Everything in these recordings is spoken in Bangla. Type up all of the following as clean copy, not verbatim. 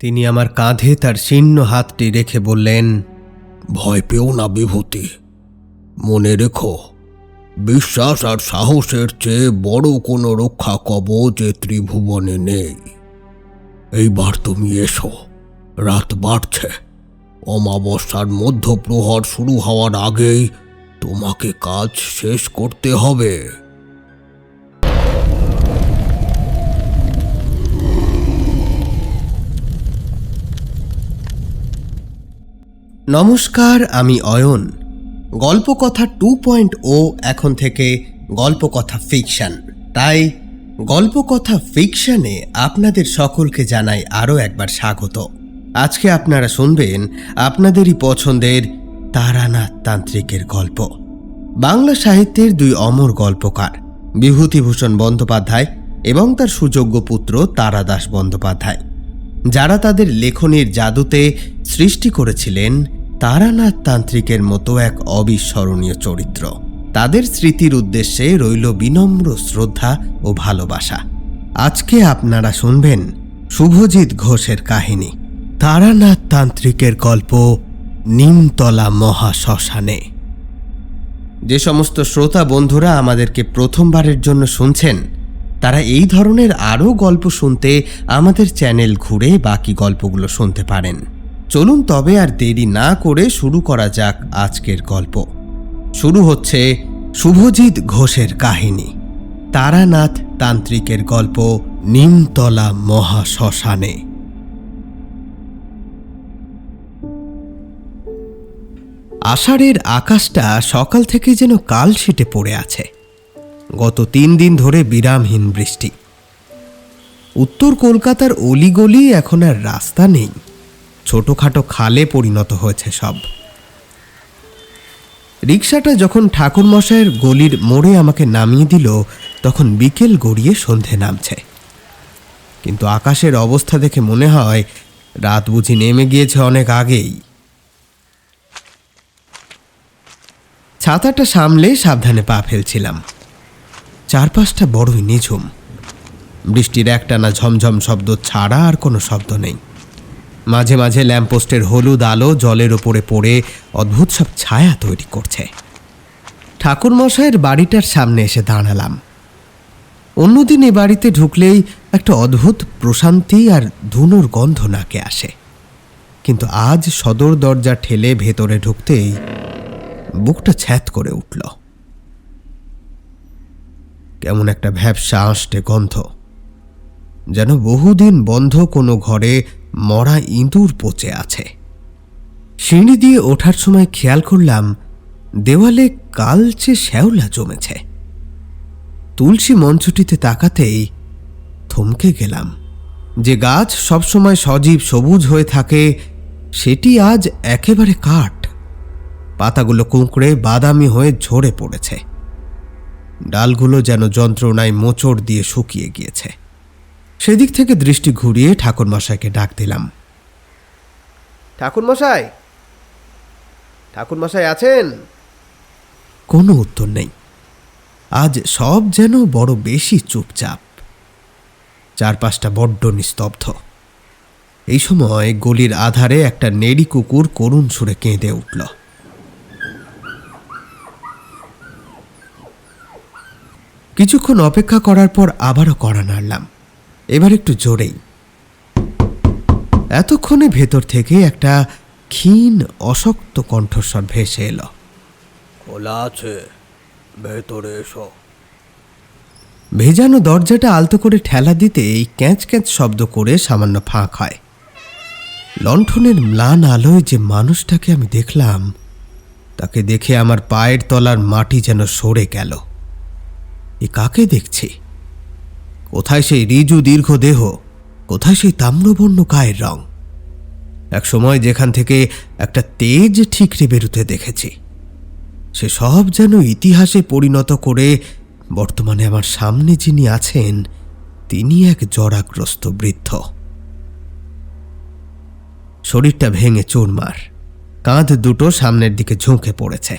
তিনি আমার কাঁধে তার শীর্ণ হাতটি রেখে বললেন, ভয় পেও না বিভূতি, মনে রেখো বিশ্বাস আর সাহসের চেয়ে বড় কোনো রক্ষা কবচ এ ত্রিভুবনে নেই। এইবার তুমি এসো, রাত বাড়ছে। অমাবস্যার মধ্যপ্রহর শুরু হওয়ার আগেই তোমাকে কাজ শেষ করতে হবে। নমস্কার, আমি অয়ন। গল্পকথা 2.0 এখন থেকে গল্পকথা ফিকশন। তাই গল্পকথা ফিকশনে আপনাদের সকলকে জানাই আরও একবার স্বাগত। আজকে আপনারা শুনবেন আপনাদেরই পছন্দের তারানাথ তান্ত্রিকের গল্প। বাংলা সাহিত্যের দুই অমর গল্পকার বিভূতিভূষণ বন্দ্যোপাধ্যায় এবং তার সুযোগ্য পুত্র তারাদাস বন্দ্যোপাধ্যায়, যারা তাদের লেখনীর জাদুতে সৃষ্টি করেছিলেন তারানাথ তান্ত্রিকের মতো এক অবিস্মরণীয় চরিত্র। তাদের স্মৃতির উদ্দেশ্যে রইল বিনম্র শ্রদ্ধা ও ভালোবাসা। আজকে আপনারা শুনবেন শুভজিৎ ঘোষের কাহিনী, তারানাথ তান্ত্রিকের গল্প নিমতলা মহাশ্মশানে। যে সমস্ত শ্রোতা বন্ধুরা আমাদেরকে প্রথমবারের জন্য শুনছেন, তারা এই ধরনের আরও গল্প শুনতে আমাদের চ্যানেল ঘুরে বাকি গল্পগুলো শুনতে পারেন। চলুন তবে আর দেরি না করে শুরু করা যাক আজকের গল্প। শুরু হচ্ছে শুভজিৎ ঘোষের কাহিনী, তারানাথ তান্ত্রিকের গল্প নিমতলা মহাশ্মশানে। আষাঢ়ের আকাশটা সকাল থেকে যেন কালশিটে পড়ে আছে। গত 3 দিন ধরে বিরামহীন বৃষ্টি। উত্তর কলকাতার অলিগলি এখন আর রাস্তা নেই, ছোটখাটো খালে পরিণত হয়েছে সব। রিকশাটা যখন ঠাকুরমশায়ের গলির মোড়ে আমাকে নামিয়ে দিল, তখন বিকেল গড়িয়ে সন্ধে নামছে। কিন্তু আকাশের অবস্থা দেখে মনে হয় রাত বুঝি নেমে গিয়েছে অনেক আগেই। ছাতাটা সামলে সাবধানে পা ফেলছিলাম। চারপাশটা বড়ই নিঝুম। বৃষ্টির একটানা ঝমঝম শব্দ ছাড়া আর কোনো শব্দ নেই। মাঝে মাঝে ল্যাম্পপোস্টের হলুদ আলো জলের ওপরে পড়ে অদ্ভুত সব ছায়া তৈরি করছে। ঠাকুরমশায়ের বাড়িটার সামনে এসে দাঁড়ালাম। অন্যদিন এ বাড়িতে ঢুকলেই একটা অদ্ভুত প্রশান্তি আর ধুনোর গন্ধ নাকে আসে, কিন্তু আজ সদর দরজা ঠেলে ভেতরে ঢুকতেই বুকটা ছ্যাঁত করে উঠল। কেমন একটা ভ্যাপসা আঁশটে গন্ধ, যেন বহুদিন বন্ধ কোনো ঘরে মরা ইঁদুর পচে আছে। সিঁড়ি দিয়ে ওঠার সময় খেয়াল করলাম দেওয়ালে কালচে শ্যাওলা জমেছে। তুলসী মঞ্চটিতে তাকাতেই থমকে গেলাম। যে গাছ সবসময় সজীব সবুজ হয়ে থাকে, সেটি আজ একেবারে কাঠ। পাতাগুলো কুঁকড়ে বাদামি হয়ে ঝরে পড়েছে। ডালগুলো যেন যন্ত্রণায় মোচড় দিয়ে শুকিয়ে গিয়েছে। সেদিক থেকে দৃষ্টি ঘুরিয়ে ঠাকুরমশাইকে ডাক দিলাম। ঠাকুরমশাই, ঠাকুরমশাই আছেন? কোনো উত্তর নেই। আজ সব যেন বড় বেশি চুপচাপ। চারপাশটা বড্ড নিস্তব্ধ। এই সময় গলির আধারে একটা নেড়ি কুকুর করুণ সুরে কেঁদে উঠল। কিছুক্ষণ অপেক্ষা করার পর আবারও কড়া নাড়লাম, এবার একটু জোরেই। এতক্ষণে ভেতর থেকে একটা ক্ষীণ অশক্ত কণ্ঠস্বর ভেসে এলো, খোলা আছে, ভেতরে এসো। ভেজানো দরজাটা আলতো করে ঠেলা দিতেই ক্যাঁচ ক্যাঁচ শব্দ করে সামান্য ফাঁক হয়। লণ্ঠনের ম্লান আলোয় যে মানুষটাকে আমি দেখলাম, তাকে দেখে আমার পায়ের তলার মাটি যেন সরে গেল। এ কাকে দেখছি? কোথায় সেই রিজু দীর্ঘ দেহ, কোথায় সেই তাম্রবর্ণ গায়ের রং? এক সময় যেখান থেকে একটা তেজ ঠিকরে বেরুতে দেখেছি, সে সব যেন ইতিহাসে পরিণত করে বর্তমানে আমার সামনে যিনি আছেন, তিনি এক জরাগ্রস্ত বৃদ্ধ। শরীরটা ভেঙে চুরমার, কাঁধ দুটো সামনের দিকে ঝুঁকে পড়েছে।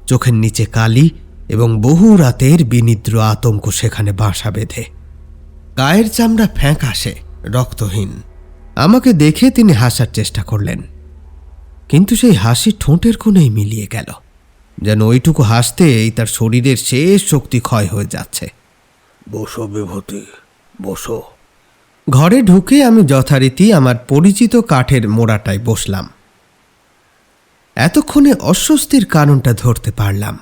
চোখের নিচে কালি এবং বহু রাতের বিনিদ্র আতঙ্ক সেখানে বাসা বেঁধে। গায়ের চামড়া ফ্যাকাশে, রক্তহীন, আমাকে দেখে তিনি হাসার চেষ্টা করলেন, কিন্তু সেই হাসি ঠোঁটের কোণেই মিলিয়ে গেল, যেন ওইটুকু হাসতেই তার শরীরের শেষ শক্তি ক্ষয় হয়ে যাচ্ছে। বসো বিভূতি, বসো। ঘরে ঢুকে আমি যথারীতি আমার পরিচিত কাঠের মোড়াটায় বসলাম। এতক্ষণে অস্বস্তির কারণটা ধরতে পারলাম।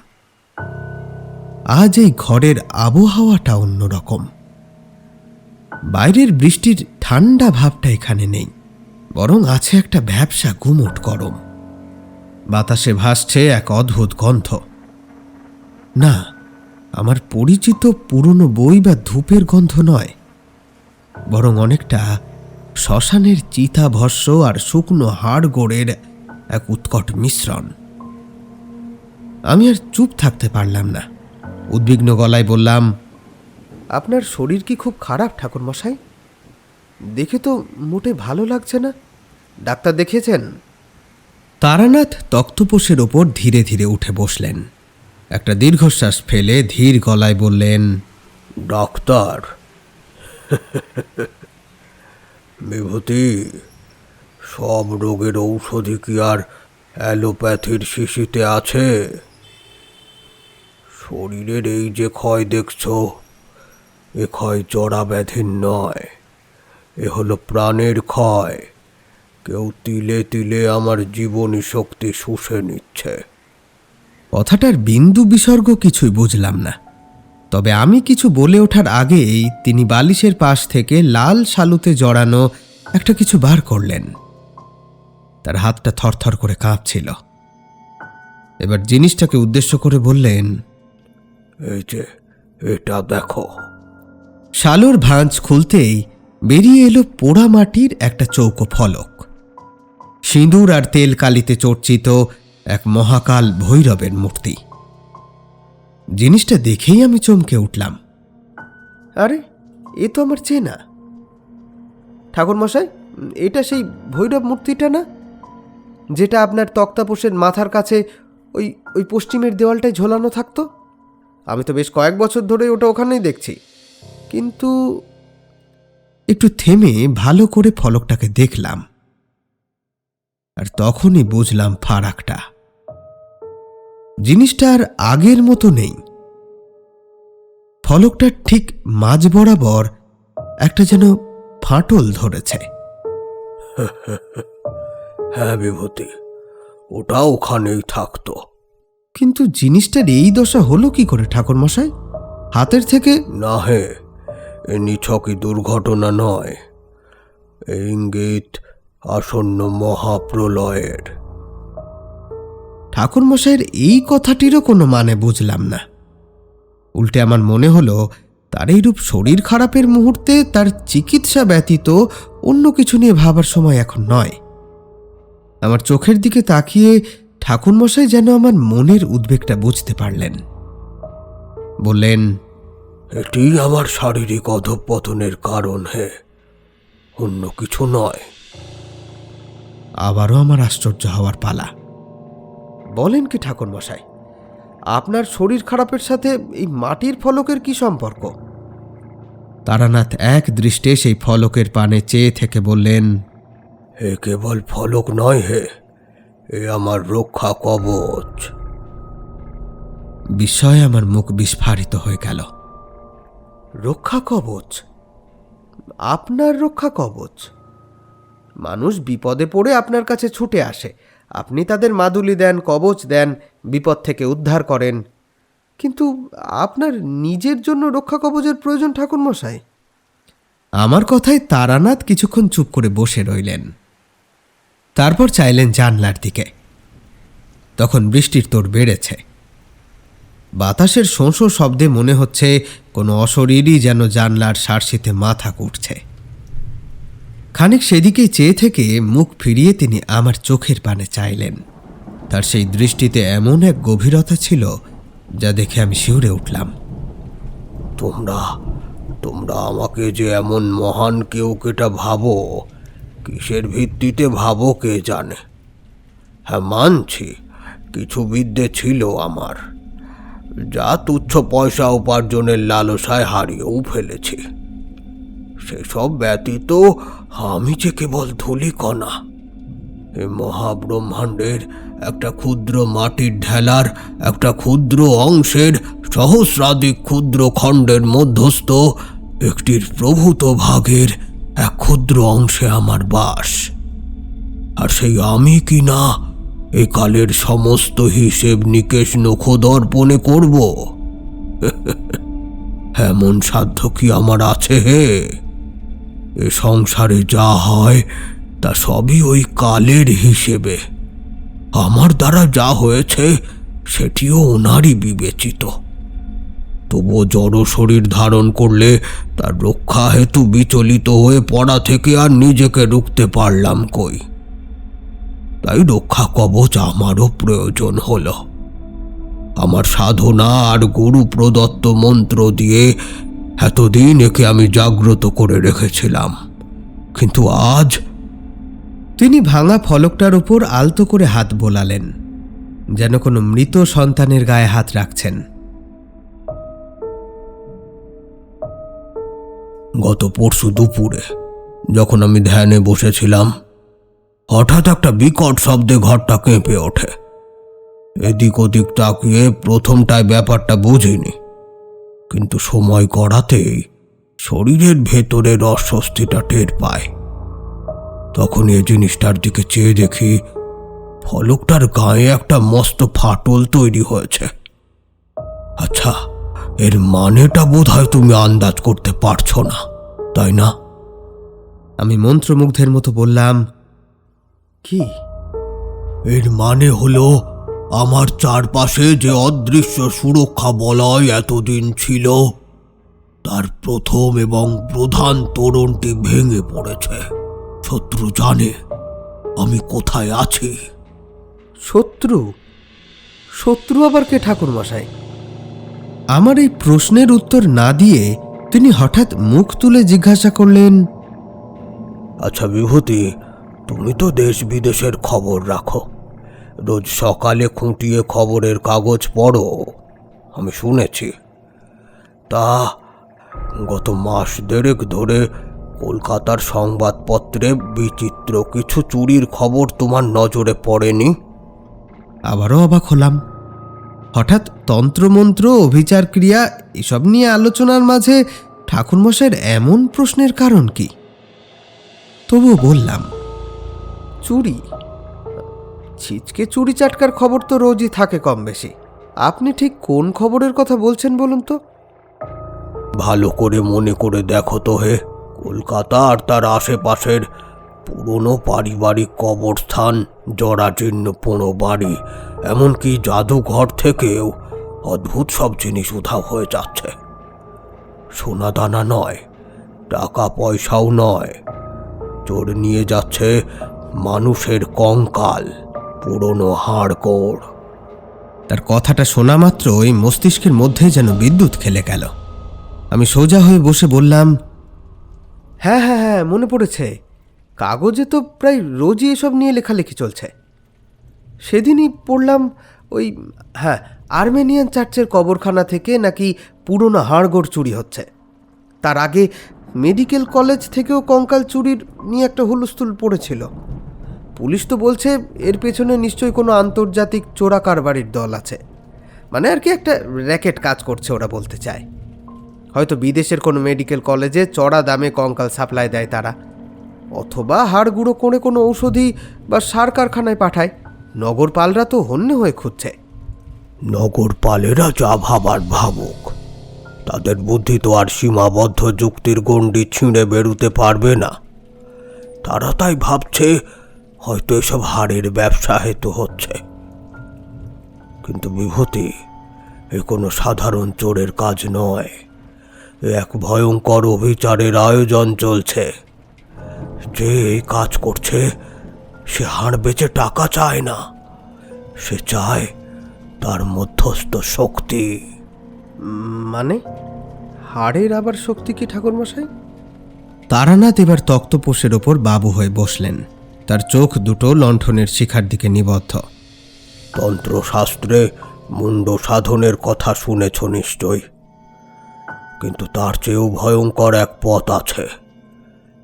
আজ এই ঘরের আবহাওয়াটা অন্যরকম। বাইরের বৃষ্টির ঠান্ডা ভাবটা এখানে নেই, বরং আছে একটা ভ্যাপসা গুমোট গরম। বাতাসে ভাসছে এক অদ্ভুত গন্ধ। না, আমার পরিচিত পুরনো বই বা ধূপের গন্ধ নয়, বরং অনেকটা শ্মশানের চিতাভস্য আর শুকনো হাড়গোড়ের এক উৎকট মিশ্রণ। আমি আর চুপ থাকতে পারলাম না। উদ্বিগ্ন গলায় বললাম, আপনার শরীর কি খুব খারাপ ঠাকুরমশাই? দেখে তো মোটে ভালো লাগছে না। ডাক্তার দেখিয়েছেন? তারানাথ তক্তপোষের ওপর ধীরে ধীরে উঠে বসলেন। একটা দীর্ঘশ্বাস ফেলে ধীর গলায় বললেন, ডাক্তার? বিভূতি, সব রোগের ঔষধি কি আর অ্যালোপ্যাথির শিশিতে আছে? শরীরের এই যে ক্ষয় দেখছ, এ ক্ষয় জড়া ব্যাধির নয়, এ হলো প্রাণের ক্ষয়। কেউ তিলে তিলে আমার জীবনী শক্তি শুষে নিচ্ছে। কথাটার বিন্দু বিসর্গ কিছুই বুঝলাম না, তবে আমি কিছু বলে ওঠার আগেই তিনি বালিশের পাশ থেকে লাল শালুতে জড়ানো একটা কিছু বার করলেন। তার হাতটা থরথর করে কাঁপছিল। এবার জিনিসটাকে উদ্দেশ্য করে বললেন, এই যে, এটা দেখো। শালুর ভাঁজ খুলতেই বেরিয়ে এলো পোড়া মাটির একটা চৌকো ফলক। সিঁদুর আর তেল কালিতে চর্চিত এক মহাকাল ভৈরবের মূর্তি। জিনিসটা দেখেই আমি চমকে উঠলাম। আরে, এ তো আমার চেনা। ঠাকুরমশাই, এটা সেই ভৈরব মূর্তিটা না, যেটা আপনার তক্তাপোষের মাথার কাছে ওই ওই পশ্চিমের দেওয়ালটায় ঝোলানো থাকতো? আমি তো বেশ কয়েক বছর ধরে ওটা ওখানেই দেখছি। কিন্তু একটু থেমে ভালো করে ফলকটাকে দেখলাম, আর তখনই বুঝলাম ফারাকটা। জিনিসটা আর আগের মতো নেই। ফলকটার ঠিক মাঝ বরাবর একটা যেন ফাটল ধরেছে। হ্যাঁ বিভূতি, ওটা ওখানেই থাকতো। কিন্তু জিনিসটার এই দশা হলো কি করে ঠাকুরমশাই? হাতের থেকে? না হে, এ নিছকই দুর্ঘটনা নয়, এ ইঙ্গিত আসন্ন মহাপ্রলয়ের। ঠাকুরমশাইয়ের এই কথাটিরও কোনো মানে বুঝলাম না। উল্টে আমার মনে হলো তার এইরূপ শরীর খারাপের মুহূর্তে তার চিকিৎসা ব্যতীত অন্য কিছু নিয়ে ভাবার সময় এখন নয়। আমার চোখের দিকে তাকিয়ে ঠাকুরমশাই যেন আমার মনের উদ্বেগটা বুঝতে পারলেন। বললেন, এটি আমার শারীরিক অধঃপতনের কারণ হে, অন্য কিছু নয়। আবারও আমার আশ্চর্য হওয়ার পালা। বলেন কি ঠাকুরমশাই, আপনার শরীর খারাপের সাথে এই মাটির ফলকের কি সম্পর্ক? তারানাথ এক দৃষ্টে সেই ফলকের পানে চেয়ে থেকে বললেন, এ কেবল ফলক নয় হে, এ আমার রক্ষা কবচ। বিস্ময়ে আমার মুখ বিস্ফারিত হয়ে গেল। রক্ষা কবচ? আপনার রক্ষা কবচ? মানুষ বিপদে পড়ে আপনার কাছে ছুটে আসে, আপনি তাদের মাদুলি দেন, কবচ দেন, বিপদ থেকে উদ্ধার করেন, কিন্তু আপনার নিজের জন্য রক্ষা কবচের প্রয়োজন ঠাকুরমশাই? আমার কথায় তারানাথ কিছুক্ষণ চুপ করে বসে রইলেন। তারপর চাইলেন জানলার দিকে। তখন বৃষ্টির তোর বেড়েছে। বাতাসের শোঁ শোঁ শব্দে মনে হচ্ছে কোনো অশরীরই যেন জানলার সারশিতে মাথা কুটছে। খানিক সেদিকেই চেয়ে থেকে মুখ ফিরিয়ে তিনি আমার চোখের পানে চাইলেন। তার সেই দৃষ্টিতে এমন এক গভীরতা ছিল যা দেখে আমি শিউরে উঠলাম। তোমরা তোমরা আমাকে যে এমন মহান কেউ কেটা ভাবো, কিসের ভিত্তিতে ভাবো কে জানে। হ্যাঁ, মানছি কিছু বিদ্যে ছিল আমার, যা তুচ্ছ পয়সা উপার্জনের লালসায় হারিয়েও ফেলেছি। সেসব ব্যতীত আমি যে কেবল ধূলিকণা। এ মহাব্রহ্মাণ্ডের একটা ক্ষুদ্র মাটির ঢেলার একটা ক্ষুদ্র অংশের সহস্রাধিক ক্ষুদ্র খণ্ডের মধ্যস্থ একটির প্রভূত ভাগের এক ক্ষুদ্র অংশে আমার বাস। আর সেই আমি কি না এ কালের সমস্ত হিসেব নিকেশ নখদর্পণে করব? এমন সাধ্য কি আমার আছে হে? এ সংসারে যা হয় তা সবই ওই কালের হিসেবে। আমার দ্বারা যা হয়েছে সেটিও ওনারই বিবেচিত। তবুও জড় শরীর ধারণ করলে তার রক্ষা হেতু বিচলিত হয়ে পড়া থেকে আর নিজেকে রুখতে পারলাম কই। তাই রক্ষা কবচ আমারও প্রয়োজন হলো। আমার সাধনা আর গুরু প্রদত্ত মন্ত্র দিয়ে এতদিন একে আমি জাগ্রত করে রেখেছিলাম, কিন্তু আজ। তিনি ভাঙা ফলকটার উপর আলতো করে হাত বোলালেন, যেন কোনো মৃত সন্তানের গায়ে হাত রাখছেন। গত পরশু দুপুরে যখন আমি ধ্যানে বসেছিলাম, হঠাৎ একটা বিকট শব্দে ঘরটা কেঁপে ওঠে। এদিক ওদিক তাকিয়ে প্রথমটায় ব্যাপারটা বুঝিনি, কিন্তু সময় গড়াতেই শরীরের ভেতরের অস্বস্তিটা টের পায়। তখন এই জিনিসটার দিকে চেয়ে দেখি ফলকটার গায়ে একটা মস্ত ফাটল তৈরি হয়েছে। আচ্ছা, এর মানেটা বোধহয় তুমি আন্দাজ করতে পারছো না, তাই না? আমি মন্ত্রমুগ্ধের মতো বললাম, কি? এর মানে হলো আমার চারপাশে যে অদৃশ্য সুরক্ষা বলয় এতদিন ছিল, তার প্রথম এবং প্রধান তোরণটি ভেঙে পড়েছে। শত্রু জানে আমি কোথায় আছি। শত্রু? শত্রু আবার কে ঠাকুরমশাই? আমার এই প্রশ্নের উত্তর না দিয়ে তিনি হঠাৎ মুখ তুলে জিজ্ঞাসা করলেন, আচ্ছা বিভূতি, তুমি তো দেশ বিদেশের খবর রাখো, রোজ সকালে খুঁটিয়ে খবরের কাগজ পড়ো, আমি শুনেছি। তা গত মাস দেড়েক ধরে কলকাতার সংবাদপত্রে বিচিত্র কিছু চুরির খবর তোমার নজরে পড়েনি? আবারও অবাক হলাম। হঠাৎ তন্ত্রমন্ত্র, অভিচার ক্রিয়া এসব নিয়ে আলোচনার মাঝে ঠাকুরমশাইয়ের এমন প্রশ্নের কারণ কি? তবুও বললাম, চুরি? ছিচকে চুরি চাটকার খবর তো রোজই থাকে কম বেশি। আপনি ঠিক কোন খবরের কথা বলছেন বলুন তো? ভালো করে মনে করে দেখো তো হে, কলকাতা আর তার আশেপাশের পুরনো পারিবারিক কবরস্থান, জরাজীর্ণ পোড়ো বাড়ি, এমনকি জাদুঘর থেকেও অদ্ভুত সব জিনিস উধাও হয়ে যাচ্ছে। সোনা দানা নয়, টাকা পয়সাও নয়, চোর নিয়ে যাচ্ছে মানুষের কঙ্কাল, পুরনো হাড়গোড়। তার কথাটা শোনা মাত্র ওই মস্তিষ্কের মধ্যে যেন বিদ্যুৎ খেলে গেল। আমি সোজা হয়ে বসে বললাম, হ্যাঁ হ্যাঁ হ্যাঁ, মনে পড়েছে। কাগজে তো প্রায় রোজই এসব নিয়ে লেখালেখি চলছে। সেদিনই পড়লাম ওই, হ্যাঁ, আর্মেনিয়ান চার্চের কবরখানা থেকে নাকি পুরনো হাড়গোড় চুরি হচ্ছে। তার আগে মেডিকেল কলেজ থেকেও কঙ্কাল চুরির নিয়ে একটা হুলস্থুল পড়েছিল। পুলিশ তো বলছে এর পেছনে নিশ্চয়ই কোনো আন্তর্জাতিক চোরা কারবারির দল আছে। মানে আর কি একটা র্যাকেট কাজ করছে ওরা বলতে চায়। হয়তো বিদেশের কোনো মেডিকেল কলেজে চড়া দামে কঙ্কাল সাপ্লাই দেয় তারা, অথবা হাড় গুঁড়ো করে কোনো ঔষধি বা সার কারখানায় পাঠায়। নগরপালরা তো হন্যে হয়ে খুঁজছে। নগরপালেরা যা ভাবার ভাবুক, তাদের বুদ্ধি তো আর সীমাবদ্ধ যুক্তির গণ্ডি ছিঁড়ে বেরুতে পারবে না। তারা তাই ভাবছে হয়তো এসব হাড়ের ব্যবসা হেতু হচ্ছে। কিন্তু বিভূতি, এ কোনো সাধারণ চোরের কাজ নয়, এ এক ভয়ঙ্কর অভিচারের আয়োজন চলছে। যে এই কাজ করছে সে হাড় বেচে টাকা চায় না, সে চায় তার মধ্যস্থ শক্তি। মানে হাড়ের আবার শক্তি কি ঠাকুরমশাই? তারানাথ এবার তক্তপোষের ওপর বাবু হয়ে বসলেন। তার চোখ দুটো লণ্ঠনের শিখার দিকে নিবদ্ধ। তন্ত্রশাস্ত্রে মুন্ড সাধনের কথা শুনেছ নিশ্চয়, কিন্তু তার চেয়েও ভয়ঙ্কর এক পথ আছে।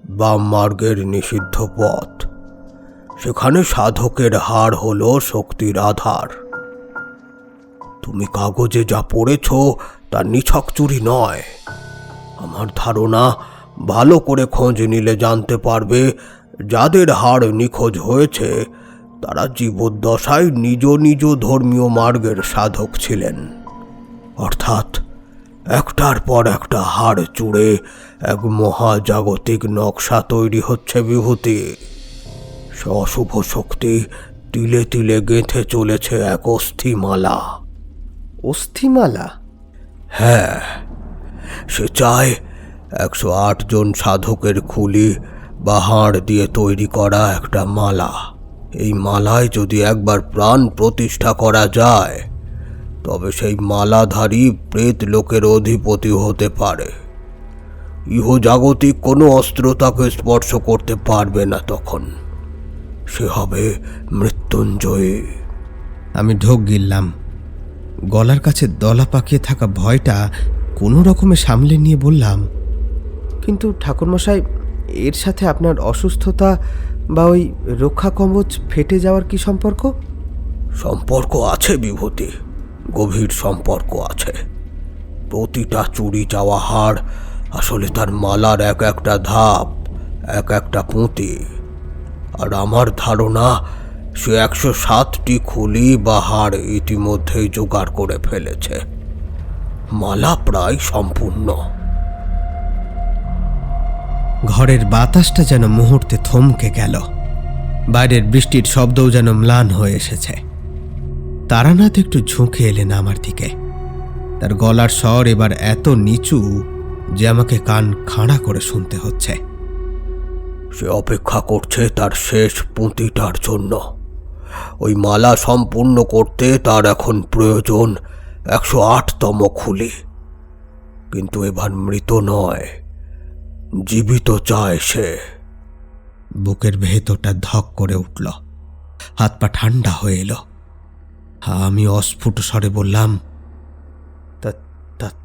বাম মার্গের নিষিদ্ধ পথ। সেখানে সাধকের হাড় হলো শক্তির আধার। তুমি কাগজে যা পড়েছ তা নিছক চুরি নয়। আমার ধারণা, ভালো করে খোঁজ নিলে জানতে পারবে যাদের হাড় নিখোঁজ হয়েছে তারা জীবদ্দশায় নিজ নিজ ধর্মীয় মার্গের সাধক ছিলেন। অর্থাৎ একটার পর একটা হাড় জুড়ে এক মহাজাগতিক নকশা তৈরি হচ্ছে বিভূতি। সে অশুভ শক্তি তিলে তিলে গেঁথে চলেছে এক অস্থিমালা। অস্থিমালা? হ্যাঁ, সে চায় 108 জন সাধকের খুলি বা হাড় দিয়ে তৈরি করা একটা মালা। এই মালায় যদি একবার প্রাণ প্রতিষ্ঠা করা যায় তবে সেই মালাধারী প্রেত লোকের অধিপতি হতে পারে। ইহজাগতিক কোনো অস্ত্র তাকে স্পর্শ করতে পারবে না। তখন সে হবে মৃত্যুঞ্জয়ী। আমি ঢোক গিললাম। গলার কাছে দলা পাকিয়ে থাকা ভয়টা কোনো রকমে সামলে নিয়ে বললাম, কিন্তু ঠাকুরমশাই, এর সাথে আপনার অসুস্থতা বা ওই রক্ষা কবচ ফেটে যাওয়ার কি সম্পর্ক? সম্পর্ক আছে বিভূতি, গভীর সম্পর্ক আছে। প্রতিটা চুরি যাওয়া হাড় আসলে তার মালার এক একটা ধাপ, এক একটা পুঁতি। আর আমার ধারণা সে 107টি খুলি বা হাড় ইতিমধ্যেই জোগাড় করে ফেলেছে। মালা প্রায় সম্পূর্ণ। ঘরের বাতাসটা যেন মুহূর্তে থমকে গেল। বাইরের বৃষ্টির শব্দও যেন ম্লান হয়ে এসেছে। তারানাথ একটু ঝুঁকে এলেন আমার দিকে। তার গলার স্বর এবার এত নিচু যে আমাকে কান খাড়া করে শুনতে হচ্ছে। সে অপেক্ষা করছে তার শেষ পুঁতিটার জন্য। ওই মালা সম্পূর্ণ করতে তার এখন প্রয়োজন 108তম খুলি। কিন্তু এবার মৃত নয়, জীবিত চায় সে। বুকের ভেতরটা ধক করে উঠল, হাত পা ঠান্ডা হয়ে এলো। আমি অস্ফুট স্বরে বললাম,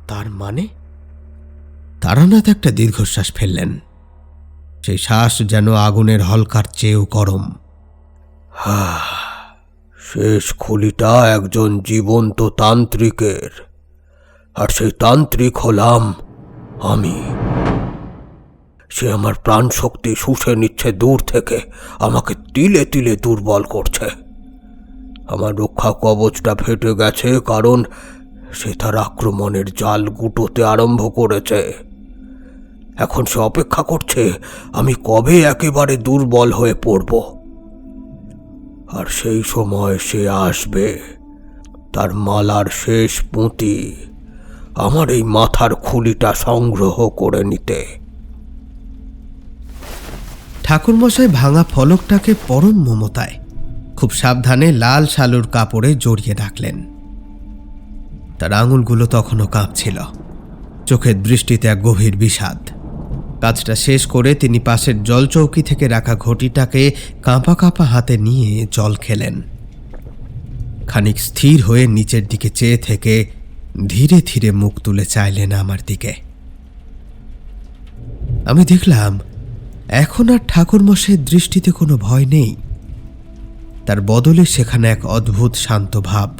তার মানে? তারানাথ একটা দীর্ঘশ্বাস ফেললেন। সেই শ্বাস যেন আগুনের হলকার চেয়েও গরম। শেষ খুলিটা একজন জীবন্ত তান্ত্রিকের, আর সেই তান্ত্রিক হলাম আমি। সে আমার প্রাণ শক্তি শুষে নিচ্ছে দূর থেকে, আমাকে তিলে তিলে দুর্বল করছে। আমার রক্ষা কবচটা ফেটে গেছে কারণ সে তার আক্রমণের জাল গুটোতে আরম্ভ করেছে। এখন সে অপেক্ষা করছে আমি কবে একেবারে দুর্বল হয়ে পড়ব। আর সেই সময় সে আসবে, তার মালার শেষ পুঁতি, আমার এই মাথার খুলিটা সংগ্রহ করে নিতে। ঠাকুরমশাই ভাঙা ফলকটাকে পরম মমতায় খুব সাবধানে লাল শালুর কাপড়ে জড়িয়ে রাখলেন। তার আঙুলগুলো তখনও কাঁপছিল, চোখের দৃষ্টিতে এক গভীর বিষাদ। কাজটা শেষ করে তিনি পাশের জলচৌকি থেকে রাখা ঘটিটাকে কাঁপা কাঁপা হাতে নিয়ে জল খেলেন। খানিক স্থির হয়ে নিচের দিকে চেয়ে থেকে ধীরে ধীরে মুখ তুলে চাইলেন আমার দিকে। আমি দেখলাম এখন আর ঠাকুরমশাইয়ের দৃষ্টিতে কোনো ভয় নেই। তার বদলে সেখানে এক অদ্ভুত শান্ত ভাব।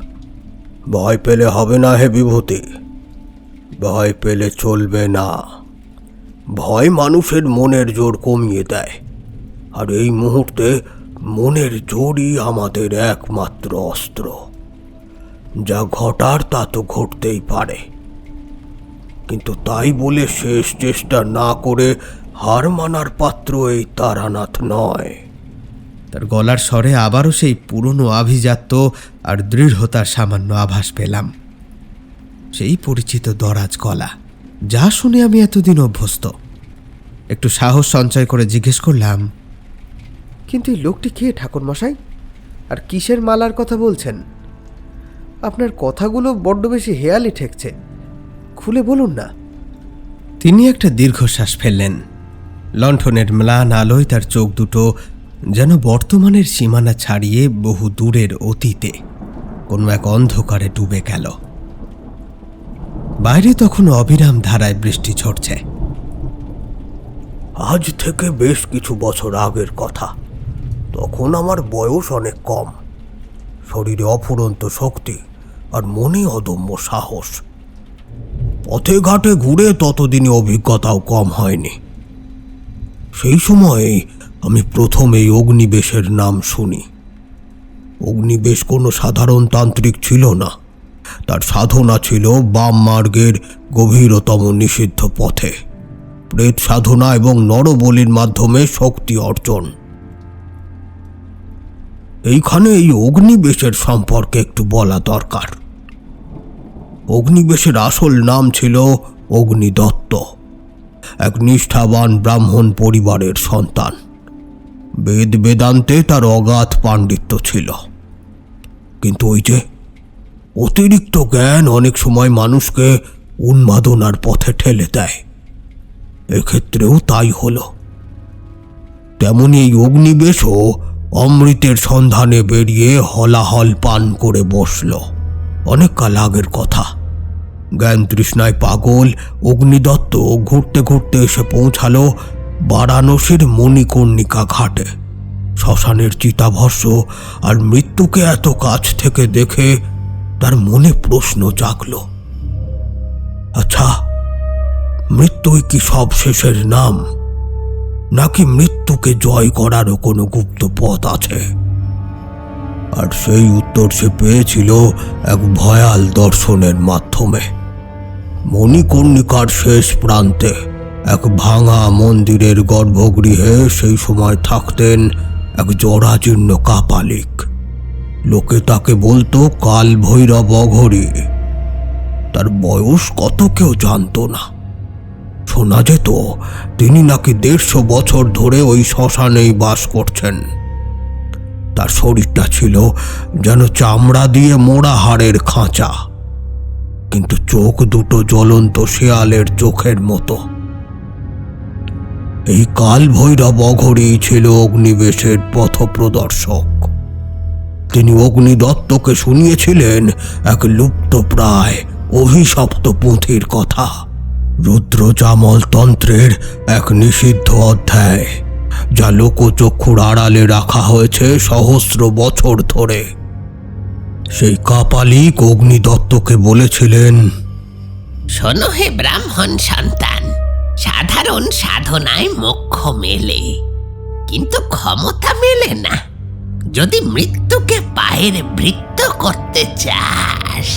ভয় পেলে হবে না হে বিভূতি, ভয় পেলে চলবে না। ভয় মানুষের মনের জোর কমিয়ে দেয়, আর এই মুহূর্তে মনের জোরই আমাদের একমাত্র অস্ত্র। যা ঘটার তা তো ঘটতেই পারে, কিন্তু তাই বলে শেষ চেষ্টা না করে হার মানার পাত্র এই তারানাথ নয়। তার গলার স্বরে আবারও সেই পুরনো আভিজাত্য আর দৃঢ়তার সামান্য আভাস পেলাম। সেই পরিচিত দরাজ গলা, যা শুনে আমি এতদিন অভ্যস্ত। একটু সাহস সঞ্চয় করে জিজ্ঞেস করলাম, কিন্তু এই লোকটি কে ঠাকুরমশাই? আর কিসের মালার কথা বলছেন? আপনার কথাগুলো বড্ড বেশি হেয়ালি ঠেকছে, খুলে বলুন না। তিনি একটা দীর্ঘশ্বাস ফেললেন। লণ্ঠনের ম্লান আলোয় তার চোখ দুটো যেন বর্তমানের সীমানা ছাড়িয়ে বহু দূরের অতীতে কোনো এক অন্ধকারে ডুবে গেল। বাইরে তখন অবিরাম ধারায় বৃষ্টি ঝরছে। আজ থেকে বেশ কিছু বছর আগের কথা। তখন আমার বয়স অনেক কম, শরীরে অফুরন্ত শক্তি আর মনে অদম্য সাহস। পথে ঘাটে ঘুরে ততদিনে অভিজ্ঞতাও কম হয়নি। সেই সময়ে আমি প্রথম এই অগ্নিবেশের নাম শুনি। অগ্নিবেশ কোনো সাধারণ তান্ত্রিক ছিল না, তার সাধনা ছিল বাম মার্গের গভীরতম নিষিদ্ধ পথে, প্রেত সাধনা এবং নরবলির মাধ্যমে শক্তি অর্জন। এইখানে এই অগ্নিবেশের সম্পর্কে একটু বলা দরকার। অগ্নিবেশের আসল নাম ছিল অগ্নিদত্ত, এক নিষ্ঠাবান ব্রাহ্মণ পরিবারের সন্তান। বেদ বেদান্তে তার অগাধ পাণ্ডিত্য ছিল, কিন্তু ওই যে অতিরিক্ত জ্ঞান অনেক সময় মানুষকে উন্মাদনার পথে ঠেলে দেয়। এক্ষেত্রেও তাই হলো। তেমনি এই অগ্নিবেশও অমৃতের সন্ধানে বেরিয়ে হলাহল পান করে বসল। অনেক কাল আগের কথা। জ্ঞান তৃষ্ণায় পাগল অগ্নিদত্ত ঘুরতে ঘুরতে এসে পৌঁছালো বারাণসীর মণিকর্ণিকা ঘাটে। শ্মশানের চিতাভস্ম আর মৃত্যুকে এত কাছ থেকে দেখে তার মনে প্রশ্ন জাগল, আচ্ছা, মৃত্যুই কি সব শেষের নাম, নাকি মৃত্যুকে জয় করারও কোনো গুপ্ত পথ আছে? আর সেই উত্তর সে পেয়েছিল এক ভয়াল দর্শনের মাধ্যমে। মণিকর্ণিকার শেষ প্রান্তে এক ভাঙা মন্দিরের গর্ভগৃহে সেই সময় থাকতেন এক জরাজীর্ণ কাপালিক। লোকে তাকে বলতো কাল ভৈরব অঘরী। তার বয়স কত কেউ জানতো না। শোনা যেত তিনি নাকি 150 বছর ধরে ওই শ্মশানেই বাস করছেন। তার শরীরটা ছিল যেন চামড়া দিয়ে মোড়া হাড়ের খাঁচা, কিন্তু চোখ দুটো জ্বলন্ত শেয়ালের চোখের মতো। এই কাল ভৈরব অঘরী ছিল অগ্নিবেশের পথপ্রদর্শক। তিনি অগ্নিদত্তকে শুনিয়েছিলেন এক লুপ্তপ্রায় অভিশপ্ত পুঁথির কথা, রুদ্রজামল তন্ত্রের এক নিষিদ্ধ অধ্যায়, যা লোকচক্ষুর আড়ালে রাখা হয়েছে সহস্র বছর ধরে। সেই কাপালিক অগ্নিদত্তকে বলেছিলেন, শোনো হে ব্রাহ্মণ সন্তান, সাধারণ সাধনায় মোক্ষ মেলে, কিন্তু ক্ষমতা মেলে না। যদি মৃত্যুকে পায়ের বৃত্ত করতে চাস,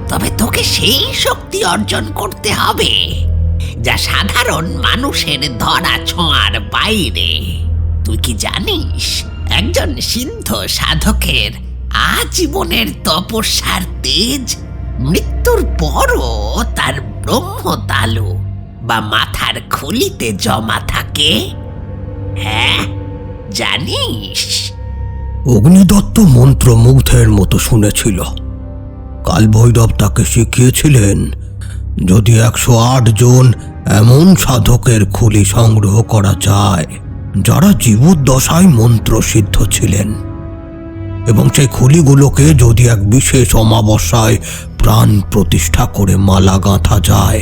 তবে তোকে সেই শক্তি অর্জন করতে হবে যা সাধারণ মানুষের ধরা ছোঁয়ার বাইরে। তুই কি জানিস, একজন সিদ্ধ সাধকের আজীবনের তপস্যার তেজ মৃত্যুর পরও তার ব্রহ্মতালু বা মাথার খুলিতে জমা থাকে? হ্যাঁ, জানিস? অগ্নিদত্ত মন্ত্রমুগ্ধের মতো শুনেছিল। কালভৈরব তাকে শিখিয়েছিলেন, যদি 108 জন এমন সাধকের খুলি সংগ্রহ করা যায় যারা জীবদ্দশায় মন্ত্রসিদ্ধ ছিলেন, এবং সেই খুলিগুলোকে যদি এক বিশেষ অমাবস্যায় প্রাণ প্রতিষ্ঠা করে মালা গাঁথা যায়,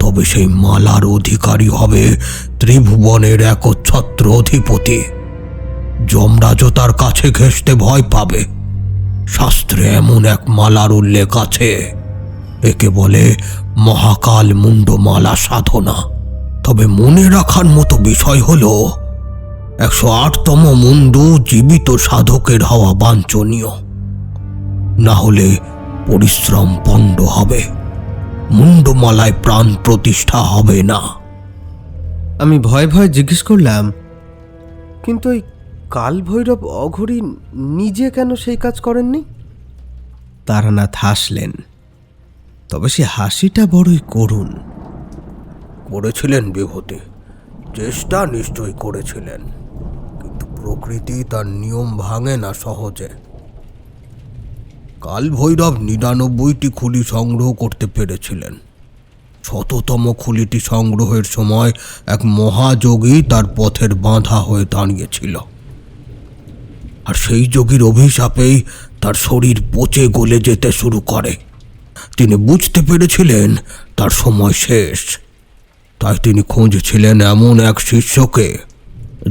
তবে সেই মালার অধিকারী হবে ত্রিভুবনের একচ্ছত্র অধিপতি। যমরাজও তার কাছে ঘেঁষতে ভয় পাবে। শাস্ত্রে এমন এক মালার উল্লেখ আছে, একে বলে মহাকাল মুন্ডমালা সাধনা। তবে মনে রাখার মতো বিষয় হলো 108তম মুন্ডু জীবিত সাধকের হওয়া বাঞ্ছনীয়, না হলে পরিশ্রম পণ্ড হবে, মুন্ডমালায় প্রাণ প্রতিষ্ঠা হবে না। আমি ভয়ে ভয়ে জিজ্ঞেস করলাম, কিন্তু ওই কাল ভৈরব অঘরী নিজে কেন সেই কাজ করেননি? তারানাথ হাসলেন, তবে সে হাসিটা বড়ই করুণ। করেছিলেন বিভূতি, চেষ্টা নিশ্চয়ই করেছিলেন, কিন্তু প্রকৃতি তার নিয়ম ভাঙে না সহজে। কাল ভৈরব 99টি খুলি সংগ্রহ করতে পেরেছিলেন। 100তম খুলিটি সংগ্রহের সময় এক মহাযোগী তার পথের বাঁধা হয়ে দাঁড়িয়েছিল, আর সেই যোগীর অভিশাপেই তার শরীর পচে গলে যেতে শুরু করে। তিনি বুঝতে পেরেছিলেন তার সময় শেষ। তাই তিনি খুঁজছিলেন এমন এক শিষ্যকে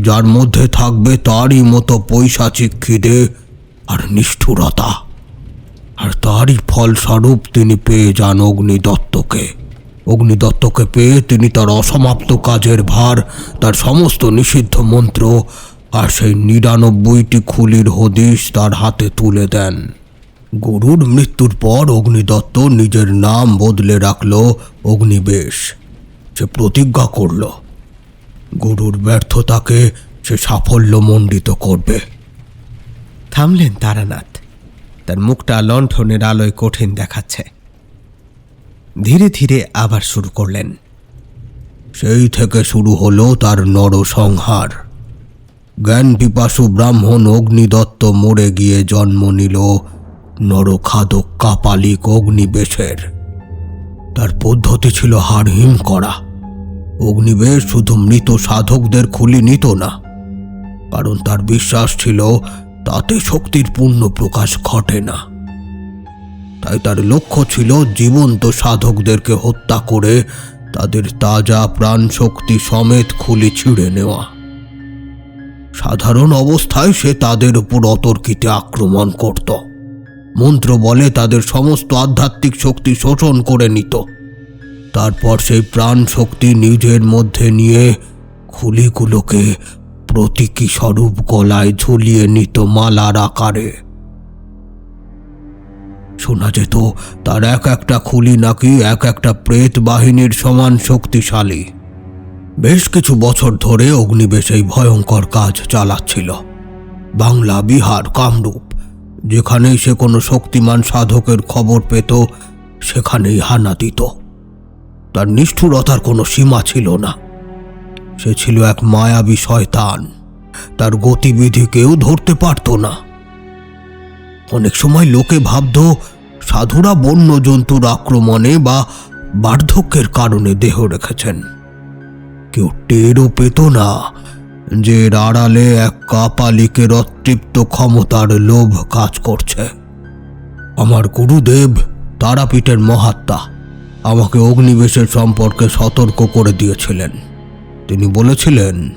যার মধ্যে থাকবে তারই মতো পৈশাচিক খিদে আর নিষ্ঠুরতা। আর তারই ফলস্বরূপ তিনি পেয়ে যান অগ্নিদত্তকে। অগ্নিদত্তকে পেয়ে তিনি তার অসমাপ্ত কাজের ভার, তার সমস্ত নিষিদ্ধ মন্ত্র আর সেই ৯৯টি খুলির হদিশ তার হাতে তুলে দেন। গুরুর মৃত্যুর পর অগ্নিদত্ত নিজের নাম বদলে রাখল অগ্নিবেশ। সে প্রতিজ্ঞা করল গুরুর ব্যর্থতাকে সে সাফল্যমণ্ডিত করবে। থামলেন তারানাথ। তার মুখটা লণ্ঠনের আলোয় কঠিন দেখাচ্ছে। ধীরে ধীরে আবার শুরু করলেন। সেই থেকে শুরু হলো তার নরসংহার। জ্ঞান পিপাসু ব্রাহ্মণ অগ্নিদত্ত মরে গিয়ে জন্ম নিল নরখাদক কাপালিক অগ্নিবেশের। তার পদ্ধতি ছিল হাড়হিম করা। অগ্নিবেশ শুধু মৃত সাধকদের খুলি নিত না, কারণ তার বিশ্বাস ছিল তাতে শক্তির পূর্ণ প্রকাশ ঘটে না। তাই তার লক্ষ্য ছিল জীবন্ত সাধকদেরকে হত্যা করে তাদের তাজা প্রাণ শক্তি সমেত খুলি ছিঁড়ে নেওয়া। সাধারণ অবস্থায় সে তাদের উপর অতর্কিতে আক্রমণ করত। মন্ত্র বলে তাদের সমস্ত আধ্যাত্মিক শক্তি শোষণ করে নিত। তারপর সেই প্রাণ শক্তি নিজের মধ্যে নিয়ে খুলিগুলোকে প্রতীকী স্বরূপ গলায় ঝুলিয়ে নিত মালার আকারে। শোনা যেত তার এক একটা খুলি নাকি এক একটা প্রেত বাহিনীর সমান শক্তিশালী। বেশ কিছু বছর ধরে অগ্নিবেশ এই ভয়ঙ্কর কাজ চালাচ্ছিল। বাংলা, বিহার, কামরূপ, যেখানেই সে কোনো শক্তিমান সাধকের খবর পেত সেখানেই হানা দিত। তার নিষ্ঠুরতার কোনো সীমা ছিল না। সে ছিল এক মায়াবী শয়তান। তার গতিবিধি কেউ ধরতে পারত না। অনেক সময় লোকে ভাবত সাধুরা বন্য জন্তুর আক্রমণে বা বার্ধক্যের কারণে দেহ রেখেছেন। কেউ টেরও পেত না যে এর আড়ালে এক কাপালিকের অতৃপ্ত ক্ষমতার লোভ কাজ করছে। আমার গুরুদেব তারাপীঠের মহাত্মা আমাকে অগ্নিবেশের সম্পর্কে সতর্ক করে দিয়েছিলেন। তিনি বলেছিলেন,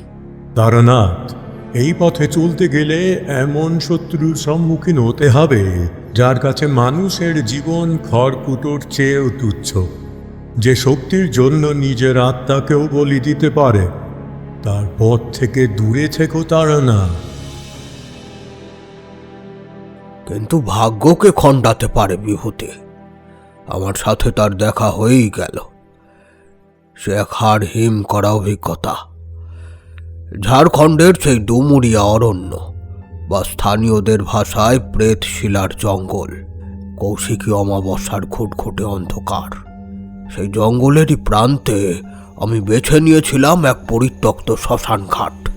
তারানাথ, এই পথে চলতে গেলে এমন শত্রুর সম্মুখীন হতে হবে যার কাছে মানুষের জীবন খড়কুটোর চেয়েও তুচ্ছ, যে শক্তির জন্য নিজের আত্মাকেও বলি দিতে পারে। তার পথ থেকে দূরে থেকো তারানাথ। কিন্তু ভাগ্যকে খণ্ডাতে পারে বিভূতি। আমার সাথে তার দেখা হয়েই গেল। সে এক হাড় হিম করা অভিজ্ঞতা। ঝাড়খণ্ডের সেই ডুমুরিয়া অরণ্য, বা স্থানীয়দের ভাষায় প্রেত শিলার জঙ্গল, কৌশিকী অমাবস্যার ঘুটঘুটে অন্ধকার। সেই জঙ্গলেরই প্রান্তে আমি বেছে নিয়েছিলাম এক পরিত্যক্ত শ্মশান ঘাট।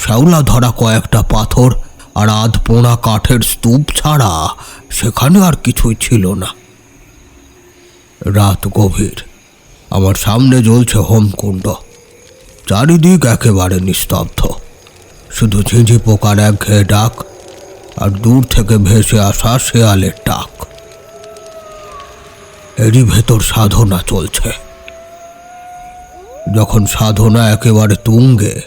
শ্যাওলা ধরা কয়েকটা পাথর আর আধ পোড়া কাঠের স্তূপ ছাড়া সেখানে আর কিছুই ছিল না। রাত গভীর। আমার সামনে জ্বলছে হোমকুণ্ড। চারিদিক একেবারে নিস্তব্ধ। শুধু ঝিঁঝি পোকার একঘেয়ে ডাক আর দূর থেকে ভেসে আসা শেয়ালের ডাক। এরই ভেতর সাধনা চলছে। যখন সাধনা একেবারে তুঙ্গে,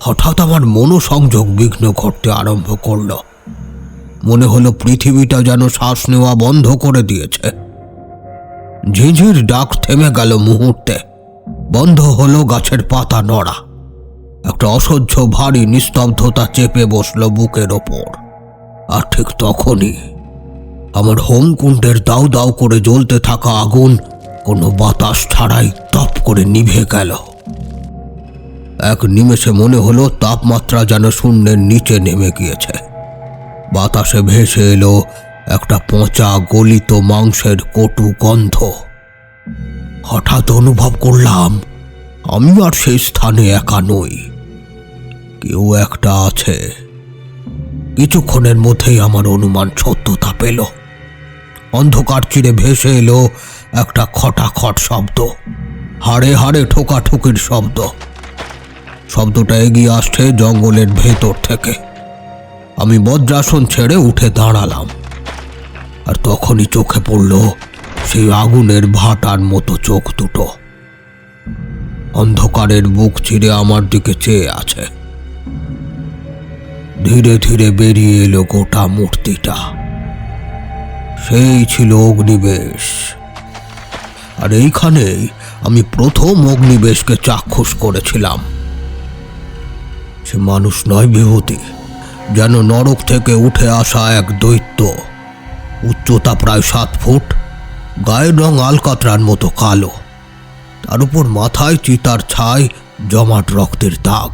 হঠাৎ আমার মনোসংযোগ বিঘ্ন ঘটতে আরম্ভ করল। মনে হলো পৃথিবীটা যেন শ্বাস নেওয়া বন্ধ করে দিয়েছে। ঝিঝির ডাক থেমে গেল মুহূর্তে। বন্ধ হলো গাছের পাতা নড়া। একটা অসহ্য ভারী নিস্তব্ধতা চেপে বসল বুকের ওপর। আর ঠিক তখনই আমার হোমকুণ্ডের দাউ দাউ করে জ্বলতে থাকা আগুন কোনো বাতাস ছাড়াই তপ করে নিভে গেল। এক নিমেষে মনে হলো তাপমাত্রা যেন শূন্যের নিচে নেমে গিয়েছে। বাতাসে ভেসে এলো একটা পচা গলিত মাংসের কটু গন্ধ। হঠাৎ অনুভব করলাম আমি আর সেই স্থানে একা নই। কেউ একটা আছে। কিছুক্ষণের মধ্যেই আমার অনুমান সত্যতা পেল। অন্ধকার চিরে ভেসে এলো একটা খটাখট শব্দ, হাড়ে হাড়ে ঠোকাঠুকির শব্দ। শব্দটা এগিয়ে আসছে জঙ্গলের ভেতর থেকে। আমি বজ্রাসন ছেড়ে উঠে দাঁড়ালাম, আর তখনই চোখে পড়ল সেই আগুনের ভাটার মতো চোখ দুটো। অন্ধকারের বুক চিরে আমার দিকে চেয়ে আছে। ধীরে ধীরে বেরিয়ে এলো গোটা মূর্তিটা। সেই ছিল অগ্নিবেশ। আর এইখানেই আমি প্রথম অগ্নিবেশকে চাক্ষুষ করেছিলাম। সে মানুষ নয় বিভূতি, যেন নরক থেকে উঠে আসা এক দৈত্য। উচ্চতা প্রায় 7 ফুট, গায়ের রং আলকাতরার মতো কালো, তার উপর মাথায় চিতার ছাই, জমাট রক্তের দাগ।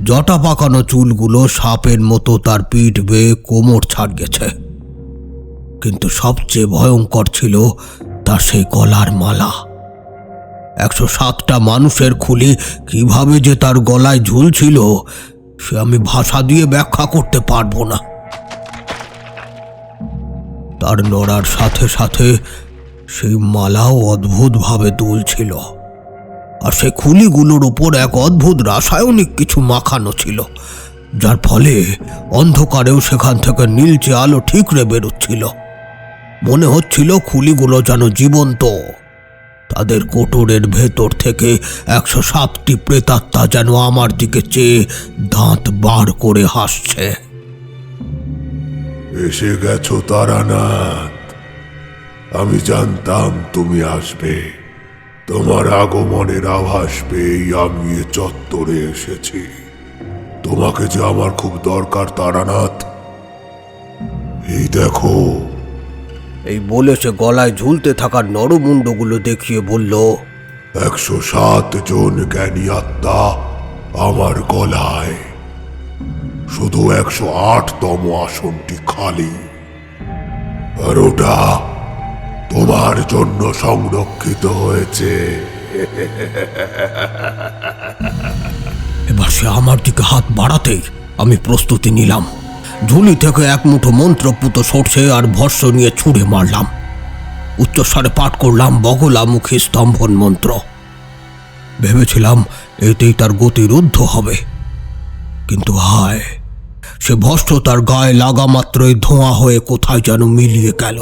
জটা পাকানো চুলগুলো সাপের মতো তার পিঠ বেয়ে কোমর ছাড়িয়েছে। কিন্তু সবচেয়ে ভয়ঙ্কর ছিল তার সেই গলার মালা। 107টা মানুষের খুলি কিভাবে যে তার গলায় ঝুলছিল সে আমি ভাষা দিয়ে ব্যাখ্যা করতে পারবো না। তার নড়ার সাথে সাথে সেই মালাও অদ্ভুতভাবে দুলছিল, আর সেই খুলিগুলোর উপর এক অদ্ভুত রাসায়নিক কিছু মাখানো ছিল, যার ফলে অন্ধকারেও সেখান থেকে নীলচে আলো ঠিকরে বেরোচ্ছিল। মনে হচ্ছিল খুলিগুলো যেন জীবন্ত। তাদের কোটরের ভেতর থেকে 107টি প্রেতাত্মা যেন আমার দিকে চেয়ে দাঁত বার করে হাসছে। এসে গেছো তারানাথ, আমি জানতাম তুমি আসবে। তোমার আগমনের আভাস পেয়েই আমি এ চত্বরে এসেছি। তোমাকে যে আমার খুব দরকার তারানাথ। এই দেখো। এই বলে সে গলায় ঝুলতে থাকা নরমুণ্ডগুলো দেখিয়ে বলল, 107 জন জ্ঞানী আত্মা আমার গলায়। শুধু 108তম আসনটি খালি, আর ওটা তোমার জন্য সংরক্ষিত হয়েছে। এবার সে আমার দিকে হাত বাড়াতেই আমি প্রস্তুতি নিলাম। ঝুলি থেকে এক মুঠো মন্ত্রপুত সরষে আর ভস্য নিয়ে ছুঁড়ে মারলাম। উচ্চস্বরে পাঠ করলাম বগলামুখী স্তম্ভন মন্ত্র। ভেবেছিলাম এতেই তার গতি রুদ্ধ হবে, কিন্তু হায়, সে ভস্য তার গায়ে লাগা মাত্রই ধোঁয়া হয়ে কোথায় যেন মিলিয়ে গেল।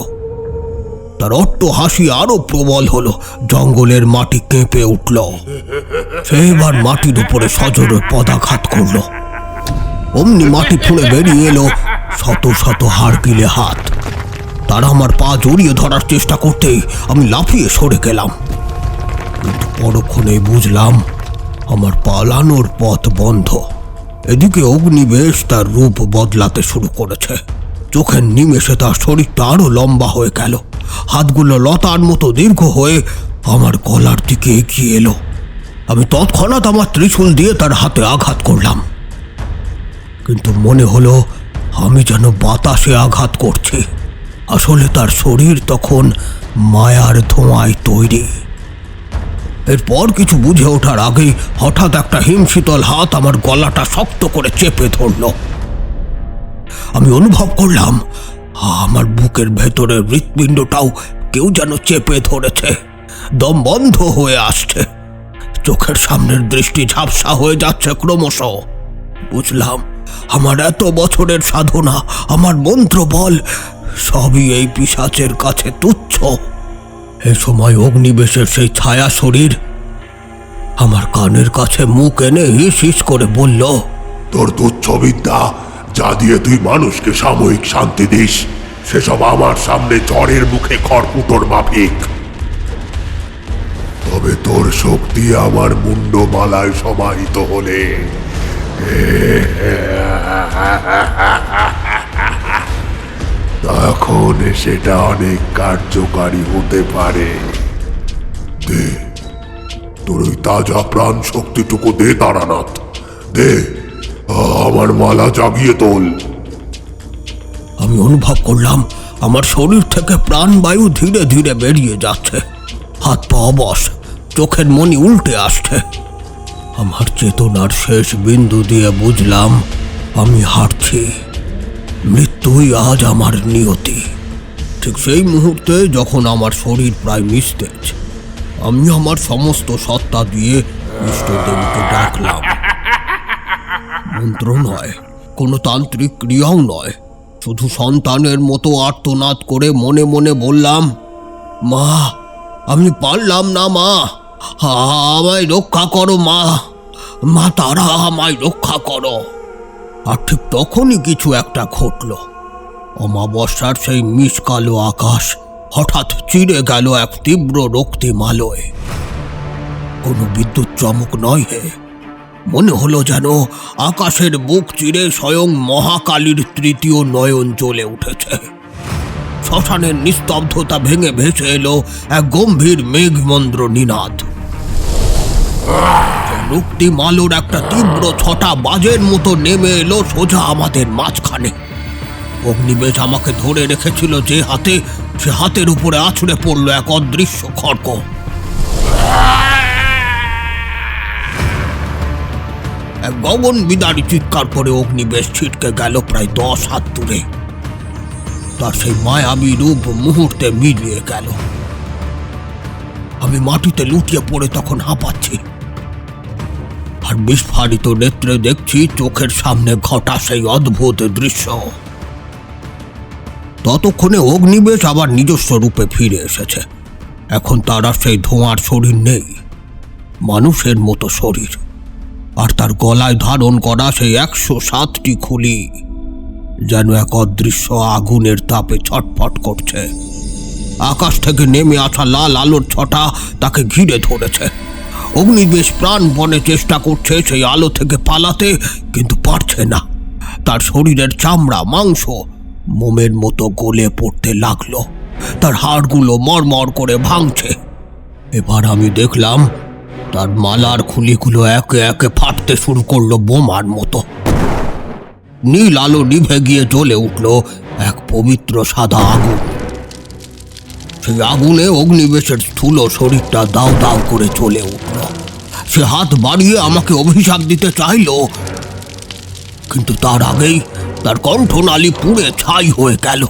তার অট্ট হাসি আরো প্রবল হলো। জঙ্গলের মাটি কেঁপে উঠল। সে এবার মাটির উপরে সজোরে পদাঘাত করল। অমনি মাটি ফুঁড়ে বেরিয়ে এলো শত শত হাড়গিলে হাত। তারা আমার পা জড়িয়ে ধরার চেষ্টা করতেই আমি লাফিয়ে সরে গেলাম। কিন্তু পরক্ষণেই বুঝলাম আমার পালানোর পথ বন্ধ। এদিকে অগ্নিবেশ তার রূপ বদলাতে শুরু করেছে। চোখের নিমেষে তার শরীরটা আরো লম্বা হয়ে গেল। হাতগুলো লতার মতো দীর্ঘ হয়ে আমার গলার দিকে এগিয়ে এলো। আমি তৎক্ষণাৎ আমার ত্রিশূল দিয়ে তার হাতে আঘাত করলাম, কিন্তু মনে হলো আমি যেন বাতাসে আঘাত করছি। আসলে তার শরীর তখন মায়ার ধোঁয়ায় তৈরি। এরপর কিছু বুঝে ওঠার আগেই হঠাৎ একটা হিমশীতল হাত আমার গলাটা শক্ত করে চেপে ধরল। আমি অনুভব করলাম আমার বুকের ভেতরের হৃৎপিণ্ডটাও কেউ যেন চেপে ধরেছে। দম বন্ধ হয়ে আসছে। চোখের সামনের দৃষ্টি ঝাপসা হয়ে যাচ্ছে ক্রমশ। বুঝলাম আমার এত বছরের সাধনা, আমার মন্ত্র বল সবই এই পিশাচের কাছে তুচ্ছ। এ সময় অগ্নিবেশের সেই ছায়া শরীর আমার কানের কাছে মুখ এনে হিস হিস করে বলল, তোর তুচ্ছ বিদ্যা যা দিয়ে তুই মানুষকে সাময়িক শান্তি দিস, সেসব আমার সামনে ঝড়ের মুখে খড়কুটোর মাফিক। তবে তোর শক্তি আমার মুন্ডমালায় সমাহিত হলে তখন সেটা অনেক কার্যকারী হতে পারে। দে তোর ওই তাজা প্রাণ শক্তিটুকু দে তারানাথ, দে, আমার মালা জাগিয়ে তোল। আমি অনুভব করলাম আমার শরীর থেকে প্রাণবায়ু ধীরে ধীরে বেরিয়ে যাচ্ছে। হাত পা অবশ, চোখের মনি উল্টে আসছে। আমার চেতনার শেষ বিন্দু দিয়ে বুঝলাম আমি হারছি। মৃত্যুই আজ আমার নিয়তি। ঠিক সেই মুহূর্তে যখন আমার শরীর প্রায় নিস্তেজ, আমি আমার সমস্ত সত্তা দিয়ে ইষ্টদেবীকে ডাকলাম। মন্ত্র নয়, কোনো তান্ত্রিক ক্রিয়াও নয়, শুধু সন্তানের মতো আর্তনাদ করে মনে মনে বললাম, মা আমি পারলাম না, মা আমায় রক্ষা করো, মা মা তারা আমায় রক্ষা করো। আর ঠিক তখনই কিছু একটা ঘটল। অমাবস্যার সেই মিশকালো আকাশ হঠাৎ চিরে গেল এক তীব্র রক্তিম আলোয়। কোনো বিদ্যুৎ চমক নয় হে, মনে হলো যেন আকাশের বুক চিরে স্বয়ং মহাকালীর তৃতীয় নয়ন জ্বলে উঠেছে। শ্মশানের নিস্তব্ধতা ভেঙে ভেসে এলো এক গম্ভীর মেঘমন্দ্র নিনাদ। রক্তিম আলোর একটা তীব্র ছটা বাজের মতো নেমে এলো সোজা আমাদের মাঝখানে। অগ্নিবেশ আমাকে ধরে রেখেছিল যে হাতে, সে হাতের উপরে আছড়ে পড়ল এক অদৃশ্য খড়গ। এক গগন বিদারী চিৎকার করে অগ্নিবেশ ছিটকে গেল প্রায় 10 হাত দূরে। তার সেই মায়াবী রূপ মুহূর্তে মিলিয়ে গেল। আমি মাটিতে লুটিয়ে পড়ে তখন হাঁপাচ্ছি, আর বিস্ফারিত নেত্রে দেখছি চোখের সামনে ঘটা সেই অদ্ভুত দৃশ্য। ততক্ষণে অগ্নিবেশ আবার নিজস্ব রূপে ফিরে এসেছে। এখন তার আর সেই ধোঁয়ার শরীর নেই, মানুষের মতো শরীর, আর তার গলায় ধারণ করা সেই 107টি খুলি যেন এক অদৃশ্য আগুনের তাপে ছটফট করছে। আকাশ থেকে নেমে আসা লাল আলোর ছটা তাকে ঘিরে ধরেছে। অগ্নিবেশ প্রাণপণে চেষ্টা করছে সেই আলো থেকে পালাতে, কিন্তু পারছে না। তার শরীরের চামড়া মাংস মোমের মতো গলে পড়তে লাগলো, তার হাড়গুলো মরমর করে ভাঙছে। এবার আমি দেখলাম তার মালার খুলিগুলো একে একে ফাটতে শুরু করলো বোমার মতো। নীল আলো নিভে গিয়ে জ্বলে উঠল এক পবিত্র সাদা আগুন। সেই আগুনে অগ্নিবেশের স্থূল শরীরটা দাউ দাউ করে জ্বলে উঠল। সে হাত বাড়িয়ে আমাকে অভিশাপ দিতে চাইল, কিন্তু তার আগেই তার কণ্ঠনালী পুড়ে ছাই হয়ে গেল।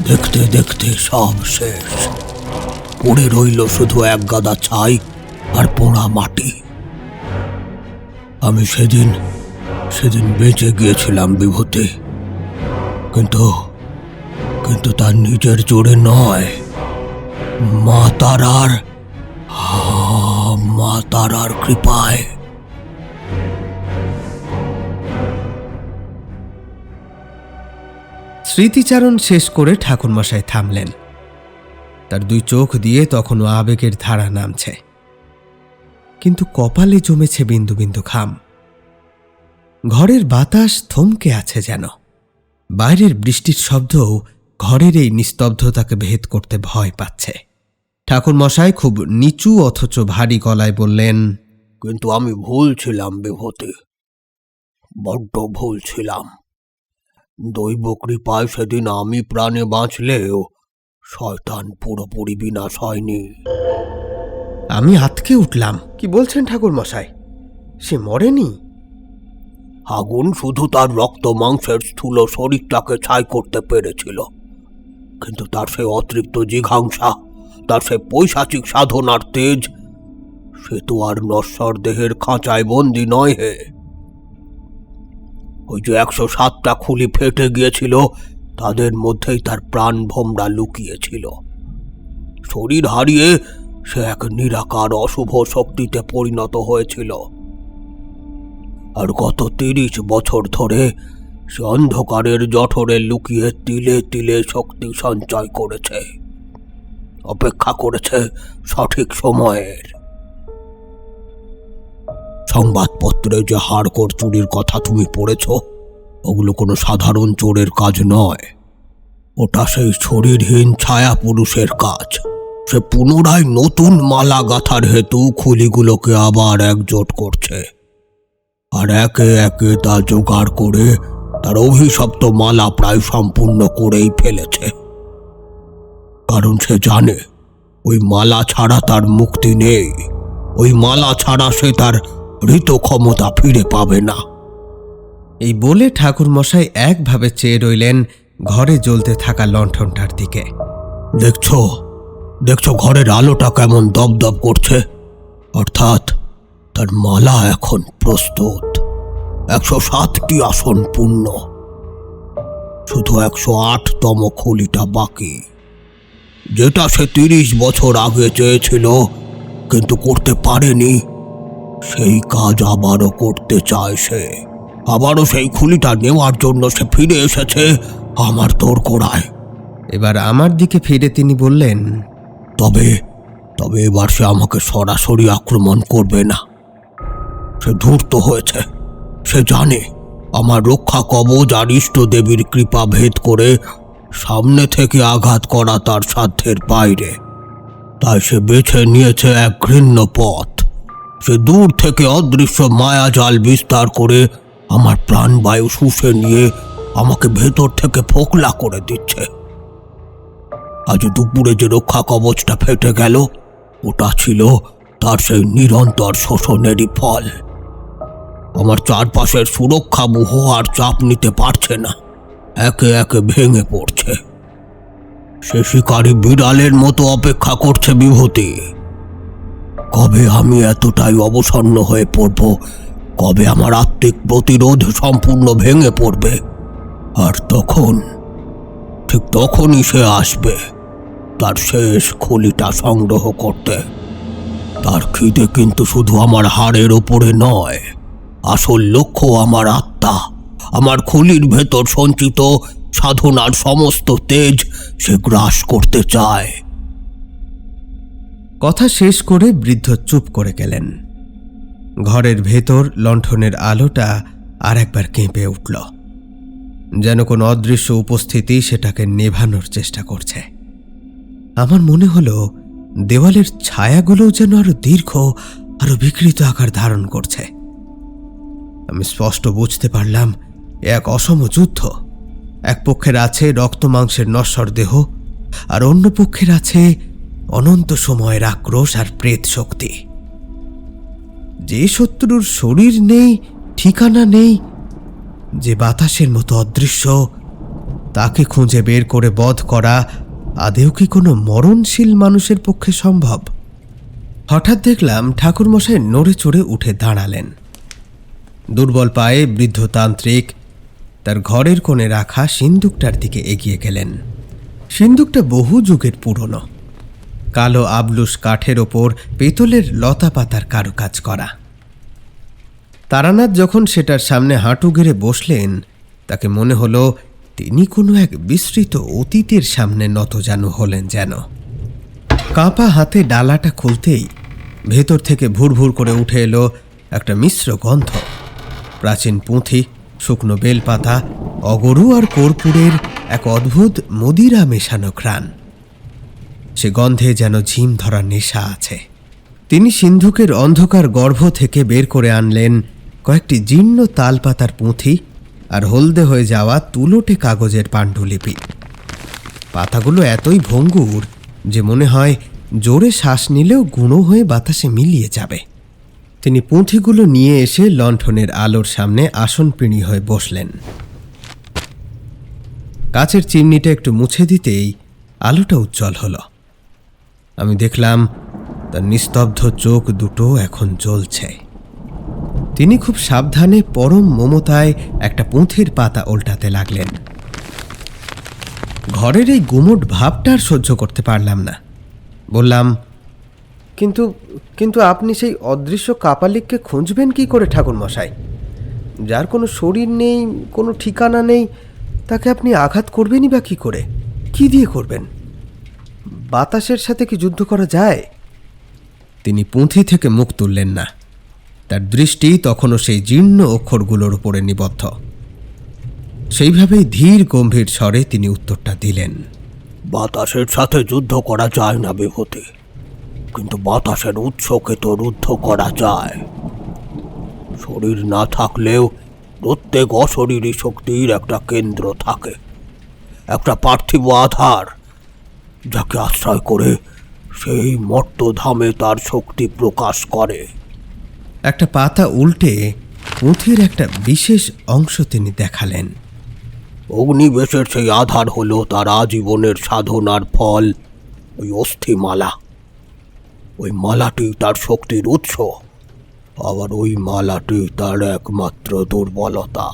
দেখতে দেখতে সব শেষ। পড়ে রইল শুধু এক গাদা ছাই আর পোড়া মাটি। আমি সেদিন বেঁচে গিয়েছিলাম বিভূতি, কিন্তু তার নিজের জোরে নয়, মা তারার কৃপায়। স্মৃতিচারণ শেষ করে ঠাকুরমশাই থামলেন। তার 2 চোখ দিয়ে তখনও আবেগের ধারা নামছে, কিন্তু কপালে জমেছে বিন্দু বিন্দু ঘাম। ঘরের বাতাস থমকে আছে যেন। বাইরের বৃষ্টির শব্দও ঘরের এই নিস্তব্ধতাকে ভেদ করতে ভয় পাচ্ছে। ঠাকুরমশাই খুব নিচু অথচ ভারী গলায় বললেন, কিন্তু আমি ভুল ছিলাম বিভূতি, বড্ড ভুল ছিলাম। দৈব কৃপায় সেদিন আমি প্রাণে বাঁচলেও শয়তান পুরোপুরি বিনাশ হয়নি। আমি আতকে উঠলাম। কি বলছেন ঠাকুরমশাই? সে মরেনি? আগুন শুধু তার রক্ত মাংসের স্থূল শরীরটাকে ছাই করতে পেরেছিল, কিন্তু তার সেই অতৃপ্ত জিঘাংসা, তার সেই পৈশাচিক সাধনার তেজ, সে তো আর নশ্বর দেহের খাঁচায় বন্দি নয় হে। ওই যে 107টা খুলি ফেটে গিয়েছিল, তাদের মধ্যেই তার প্রাণ ভোমরা লুকিয়েছিল। শরীর হারিয়ে সে এক নিরাকার অশুভ শক্তিতে পরিণত হয়েছিল, আর গত 30 বছর ধরে সে অন্ধকারের জঠরে লুকিয়ে তিলে তিলে শক্তি সঞ্চয় করেছে, অপেক্ষা করেছে সঠিক সময়ের। সংবাদপত্রে যে হাড়কোড় চুরির কথা তুমি পড়েছ, ওগুলো কোনো সাধারণ চোরের কাজ নয়। ওটা সেই শরীরহীন ছায়া পুরুষের কাজ। সে পুনরায় নতুন মালা গাঁথার হেতু খুলিগুলোকে আবার একজোট করছে, আর একে একে তা জোগাড় করে তার অভিশপ্ত মালা প্রায় সম্পূর্ণ করেই ফেলেছে। কারণ সে জানে ওই মালা ছাড়া তার মুক্তি নেই, ওই মালা ছাড়া সে তার হৃত ক্ষমতা ফিরে পাবে না। এই বলে ঠাকুরমশাই একভাবে চেয়ে রইলেন ঘরে জ্বলতে থাকা লণ্ঠনটার দিকে। দেখছো ঘরের আলোটা কেমন দপদপ করছে, অর্থাৎ তার মালা এখন প্রস্তুত। 107টি আসন পূর্ণ, শুধু 108তম খুলিটা বাকি, যেটা সে 30 বছর আগে চেয়েছিল কিন্তু করতে পারেনি। সেই কাজ আবারও করতে চায় সে। আবারও সেই খুলিটা নেওয়ার জন্য সে ফিরে এসেছে আমার দোরগোড়ায়। এবার আমার দিকে ফিরে তিনি বললেন, তবে এবার সে আমাকে সরাসরি আক্রমণ করবে না। সে ধূর্ত হয়েছে। সে জানে আমার রক্ষা কবচ আর ইষ্ট দেবীর কৃপা ভেদ করে সামনে থেকে আঘাত করা তার সাধ্যের বাইরে। তাই সে বেছে নিয়েছে এক ঘৃণ্য পথ। সে দূর থেকে অদৃশ্য মায়াজাল বিস্তার করে আমার প্রাণবায়ু শুষে নিয়ে আমাকে ভেতর থেকে ফোকলা করে দিচ্ছে। আজ দুপুরে যে রক্ষা কবচটা ফেটে গেল, ওটা ছিল তার সেই নিরন্তর শোষণেরই ফল। আমার চারপাশের সুরক্ষা মোহ আর চাপ নিতে পারছে না, একে একে ভেঙে পড়ছে। সে শিকারী বিড়ালের মতো অপেক্ষা করছে বিভূতি। কবে আমি এতটাই অবসন্ন হয়ে পড়ব, কবে আমার আত্মিক প্রতিরোধ সম্পূর্ণ ভেঙে পড়বে, আর ঠিক তখনই সে আসবে তার শেষ খুলিটা সংগ্রহ করতে। তার খিদে কিন্তু শুধু আমার হাড়ের ওপরে নয়, আসল লক্ষ্য আমার আত্মা, আমার খুলির ভেতর সঞ্চিত সাধনার সমস্ত তেজ সে গ্রাস করতে চায়। কথা শেষ করে বৃদ্ধ চুপ করে গেলেন। ঘরের ভেতর লণ্ঠনের আলোটা আর একবার কেঁপে উঠল, যেন কোনো অদৃশ্য উপস্থিতি সেটাকে নেভানোর চেষ্টা করছে। আমার মনে হলো দেওয়ালের ছায়াগুলো যেন আরো দীর্ঘ, আরো বিকৃত আকার ধারণ করছে। আমি স্পষ্ট বুঝতে পারলাম এক অসম যুদ্ধ। এক পক্ষের আছে রক্ত মাংসের নশ্বর দেহ, আর অন্য পক্ষের আছে অনন্ত সময়ের আক্রোশ আর প্রেত শক্তি। যে শত্রুর শরীর নেই, ঠিকানা নেই, যে বাতাসের মতো অদৃশ্য, তাকে খুঁজে বের করে বধ করা আদেও কি কোনো মরণশীল মানুষের পক্ষে সম্ভব? হঠাৎ দেখলাম ঠাকুরমশাই নড়ে চড়ে উঠে দাঁড়ালেন। দুর্বল পায়ে বৃদ্ধ তান্ত্রিক তার ঘরের কোণে রাখা সিন্দুকটার দিকে এগিয়ে গেলেন। সিন্দুকটা বহু যুগের পুরনো, কালো আবলুস কাঠের ওপর পেতলের লতা পাতার কারুকাজ করা। তারানাথ যখন সেটার সামনে হাঁটু গেড়ে বসলেন, তাকে মনে হলো তিনি কোনো এক বিস্তৃত অতীতের সামনে নতজানু হলেন যেন। কাঁপা হাতে ডালাটা খুলতেই ভেতর থেকে ভুরভুর করে উঠে এলো একটা মিশ্র গন্ধ। প্রাচীন পুঁথি, শুকনো বেলপাতা, অগরু আর কর্পূরের এক অদ্ভুত মদিরা মেশানো ঘ্রাণ। সে গন্ধে যেন ঝিম ধরা নেশা আছে। তিনি সিন্ধুকের অন্ধকার গর্ভ থেকে বের করে আনলেন কয়েকটি জীর্ণ তালপাতার পুঁথি আর হলদে হয়ে যাওয়া তুলোটে কাগজের পাণ্ডুলিপি। পাতাগুলো এতই ভঙ্গুর যে মনে হয় জোরে শ্বাস নিলেও গুঁড়ো হয়ে বাতাসে মিলিয়ে যাবে। তিনি পুঁথিগুলো নিয়ে এসে লণ্ঠনের আলোর সামনে আসনপিঁড়ি হয়ে বসলেন। কাচের চিমনিটা একটু মুছে দিতেই আলোটা উজ্জ্বল হলো। আমি দেখলাম তার নিস্তব্ধ চোখ দুটো এখন জ্বলছে। তিনি খুব সাবধানে পরম মমতায় একটা পুঁথির পাতা উল্টাতে লাগলেন। ঘরের এই গুমোট ভাবটা আর সহ্য করতে পারলাম না। বললাম, কিন্তু আপনি সেই অদৃশ্য কাপালিককে খুঁজবেন কি করে ঠাকুরমশাই? যার কোনো শরীর নেই, কোনো ঠিকানা নেই, তাকে আপনি আঘাত করবেনই বা কী করে? কি দিয়ে করবেন? বাতাসের সাথে কি যুদ্ধ করা যায়? তিনি পুঁথি থেকে মুখ তুললেন না। তার দৃষ্টি তখনও সেই জীর্ণ অক্ষরগুলোর উপরে নিবদ্ধ। সেইভাবেই ধীর গম্ভীর স্বরে তিনি উত্তরটা দিলেন। বাতাসের সাথে যুদ্ধ করা যায় না বিভূতি, কিন্তু বাতাসের উৎসকে তো রুদ্ধ করা যায়। শরীর না থাকলেও প্রত্যেক অশরীরী শক্তির একটা কেন্দ্র থাকে, একটা পার্থিব আধার, যাকে আশ্রয় করে সেই মর্তধামে তার শক্তি প্রকাশ করে। একটা পাতা উল্টে পুঁথির একটা বিশেষ অংশ তিনি দেখালেন। অগ্নিবেশের সেই আধার হলো তার আজীবনের সাধনার ফল, ওই অস্থিমালা। ওই মালাটি তার শক্তির উৎস, আবার ওই মালাটি তার একমাত্র দুর্বলতা।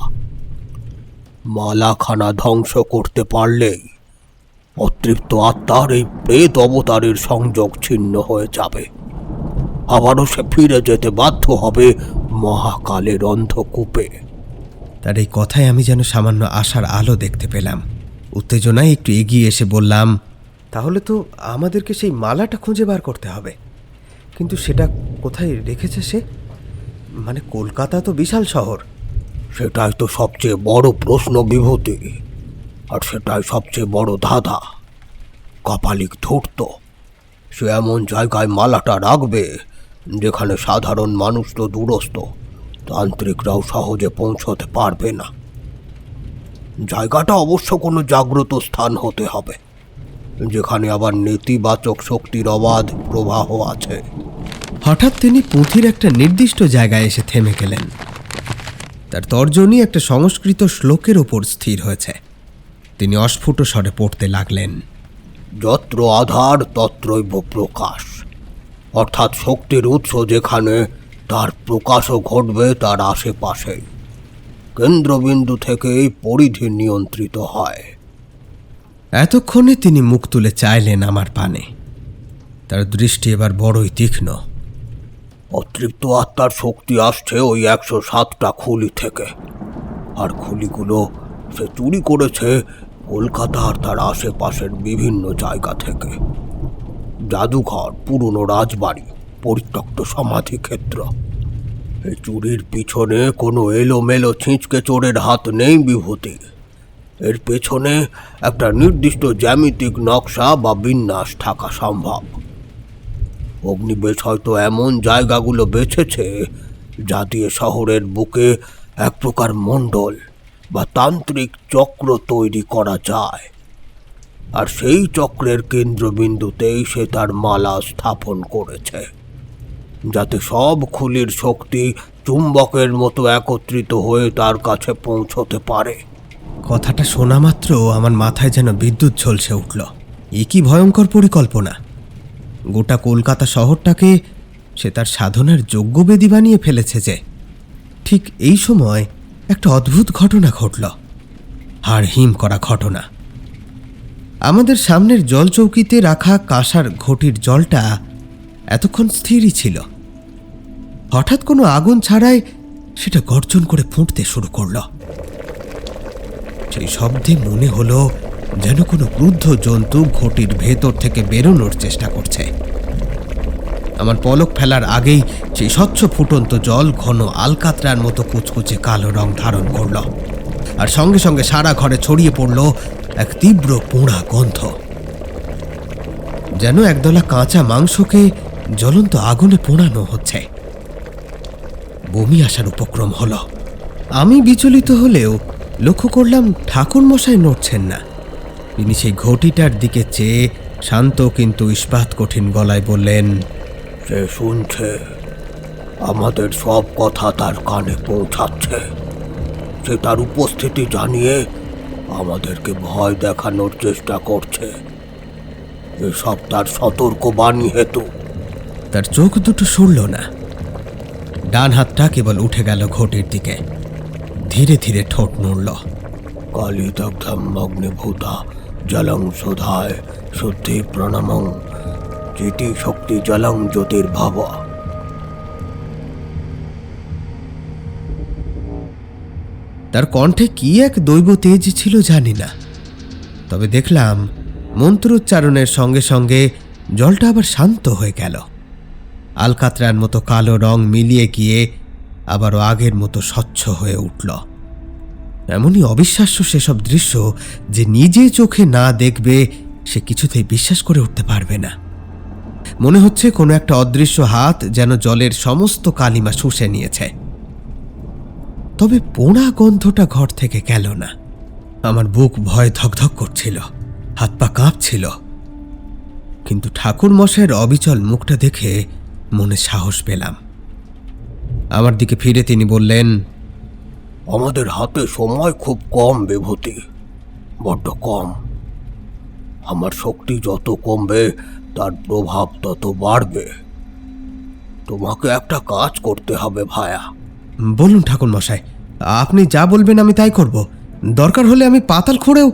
মালাখানা ধ্বংস করতে পারলেই অতৃপ্ত আত্মার এই প্রেত অবতারের সংযোগ ছিন্ন হয়ে যাবে। আবারও সে ফিরে যেতে বাধ্য হবে মহাকালের অন্ধকূপে। তার এই কথায় আমি যেন সামান্য আশার আলো দেখতে পেলাম। উত্তেজনায় একটু এগিয়ে এসে বললাম, তাহলে তো আমাদেরকে সেই মালাটা খুঁজে বার করতে হবে, কিন্তু সেটা কোথায় রেখেছে সে? মানে কলকাতা তো বিশাল শহর। সেটাই তো সবচেয়ে বড় প্রশ্ন বিভূতি, আর সেটাই সবচেয়ে বড় ধাঁধা। কপালিক ধূর্ত, সে এমন জায়গায় মালাটা রাখবে যেখানে সাধারণ মানুষ তো দূরস্থ, তান্ত্রিকরাও সহজে পৌঁছতে পারবে না। জায়গাটা অবশ্য কোনো জাগ্রত স্থান হতে হবে, যেখানে আবার নেতিবাচক শক্তির অবাধ প্রবাহ আছে। হঠাৎ তিনি পুঁথির একটা নির্দিষ্ট জায়গায় এসে থেমে গেলেন। তার তর্জনী একটা সংস্কৃত শ্লোকের ওপর স্থির হয়েছে। তিনি অস্ফুট স্বরে পড়তে লাগলেন, যত্র আধার তত্রৈব প্রকাশ, অর্থাৎ শক্তির উৎস যেখানে, তার প্রকাশও ঘটবে তার আশেপাশে। কেন্দ্রবিন্দু থেকেই পরিধি নিয়ন্ত্রিত হয়। এতক্ষণে তিনি মুখ তুলে চাইলেন আমার পানে। তার দৃষ্টি এবার বড়ই তীক্ষ্ণ। অতৃপ্ত আত্মার শক্তি আসছে ওই 107টা খুলি থেকে, আর খুলিগুলো সে চুরি করেছে কলকাতা আর তার আশেপাশের বিভিন্ন জায়গা থেকে। জাদুঘর, পুরনো রাজবাড়ি, পরিত্যক্ত সমাধিক্ষেত্র। এই চুরির পিছনে কোনো এলোমেলো ছিঁচকে চোরের হাত নেই বিভূতি। এর পেছনে একটা নির্দিষ্ট জ্যামিতিক নকশা বা বিন্যাস থাকা সম্ভব। অগ্নিবেশ হয়তো এমন জায়গাগুলো বেছেছে যা দিয়ে শহরের বুকে এক প্রকার মণ্ডল বা তান্ত্রিক চক্র তৈরি করা যায়, আর সেই চক্রের কেন্দ্রবিন্দুতেই সে তার মালা স্থাপন করেছে, যাতে সব খুলির শক্তি চুম্বকের মতো একত্রিত হয়ে তার কাছে পৌঁছতে পারে। কথাটা শোনা মাত্র আমার মাথায় যেন বিদ্যুৎ ঝলসে উঠল। এ কি ভয়ঙ্কর পরিকল্পনা! গোটা কলকাতা শহরটাকে সে তার সাধনার যজ্ঞবেদী বানিয়ে ফেলেছে যে। ঠিক এই সময় একটা অদ্ভুত ঘটনা ঘটল, হাড় হিম করা ঘটনা। আমাদের সামনের জলচৌকিতে রাখা কাঁসার ঘটির জলটা এতক্ষণ স্থিরই ছিল। হঠাৎ কোনো আগুন ছাড়াই সেটা গর্জন করে ফুটতে শুরু করল। সেই শব্দে মনে হলো যেন কোনো ক্রুদ্ধ জন্তু ঘটির ভেতর থেকে বেরোনোর চেষ্টা করছে। আমার পলক ফেলার আগেই সেই স্বচ্ছ ফুটন্ত জল ঘন আলকাতরার মতো কুচকুচে কালো রং ধারণ করল, আর সঙ্গে সঙ্গে সারা ঘরে ছড়িয়ে পড়ল এক তীব্র পোড়া গন্ধ, যেন একদলা কাঁচা মাংসকে জ্বলন্ত আগুনে পোড়ানো হচ্ছে। বমি আসার উপক্রম হলো। আমি বিচলিত হলেও লক্ষ্য করলাম ঠাকুর মশাই নড়ছেন না। তিনি সেই ঘটিটার দিকে চেয়ে শান্ত কিন্তু ইস্পাত কঠিন গলায় বললেন, সে শুনছে, আমাদের সব কথা তার কানে পৌঁছাচ্ছে। সে তার উপস্থিতি জানিয়ে আমাদেরকে ভয় দেখানোর চেষ্টা করছে। এসব তার সতর্ক বাণী হেতু। তার চোখ দুটো সরল না। ডান হাতটা কেবল উঠে গেল ঘটির দিকে, ধীরে ধীরে ঠোঁট নড়ল। কালী দগ্ধম অগ্নিভূতা জলং শোধায় শুদ্ধি প্রণামং চিতি শক্তি জলং জ্যোতির্ভাব। তার কণ্ঠে কি এক দৈব তেজ ছিল জানি না, তবে দেখলাম মন্ত্রোচ্চারণের সঙ্গে সঙ্গে জলটা আবার শান্ত হয়ে গেল। আলকাতরার মতো কালো রং মিলিয়ে গিয়ে আবারও আগের মতো স্বচ্ছ হয়ে উঠল। এমনই অবিশ্বাস্য সেসব দৃশ্য যে নিজে চোখে না দেখবে সে কিছুতেই বিশ্বাস করে উঠতে পারবে না। মনে হচ্ছে কোনো একটা অদৃশ্য হাত যেন জলের সমস্ত কালিমা শুষে নিয়েছে। তবে পোড়া গন্ধটা ঘর থেকে গেল না। আমার বুক ভয় ধকধক করছিল, হাত পা কাঁপছিল, কিন্তু ঠাকুর মশাইয়ের অবিচল মুখটা দেখে মনে সাহস পেলাম। আমার দিকে ফিরে তিনি বললেন, আমাদের হাতে সময় খুব কম বিভূতি, বড্ড কম। আমার শক্তি যত কমবে তার প্রভাব তত বাড়বে। তোমাকে একটা কাজ করতে হবে ভায়া। বলুন ঠাকুর মশাই, আপনি যা বলবেন আমি তাই করব। দরকার হলে আমি পাতাল খুঁড়েও।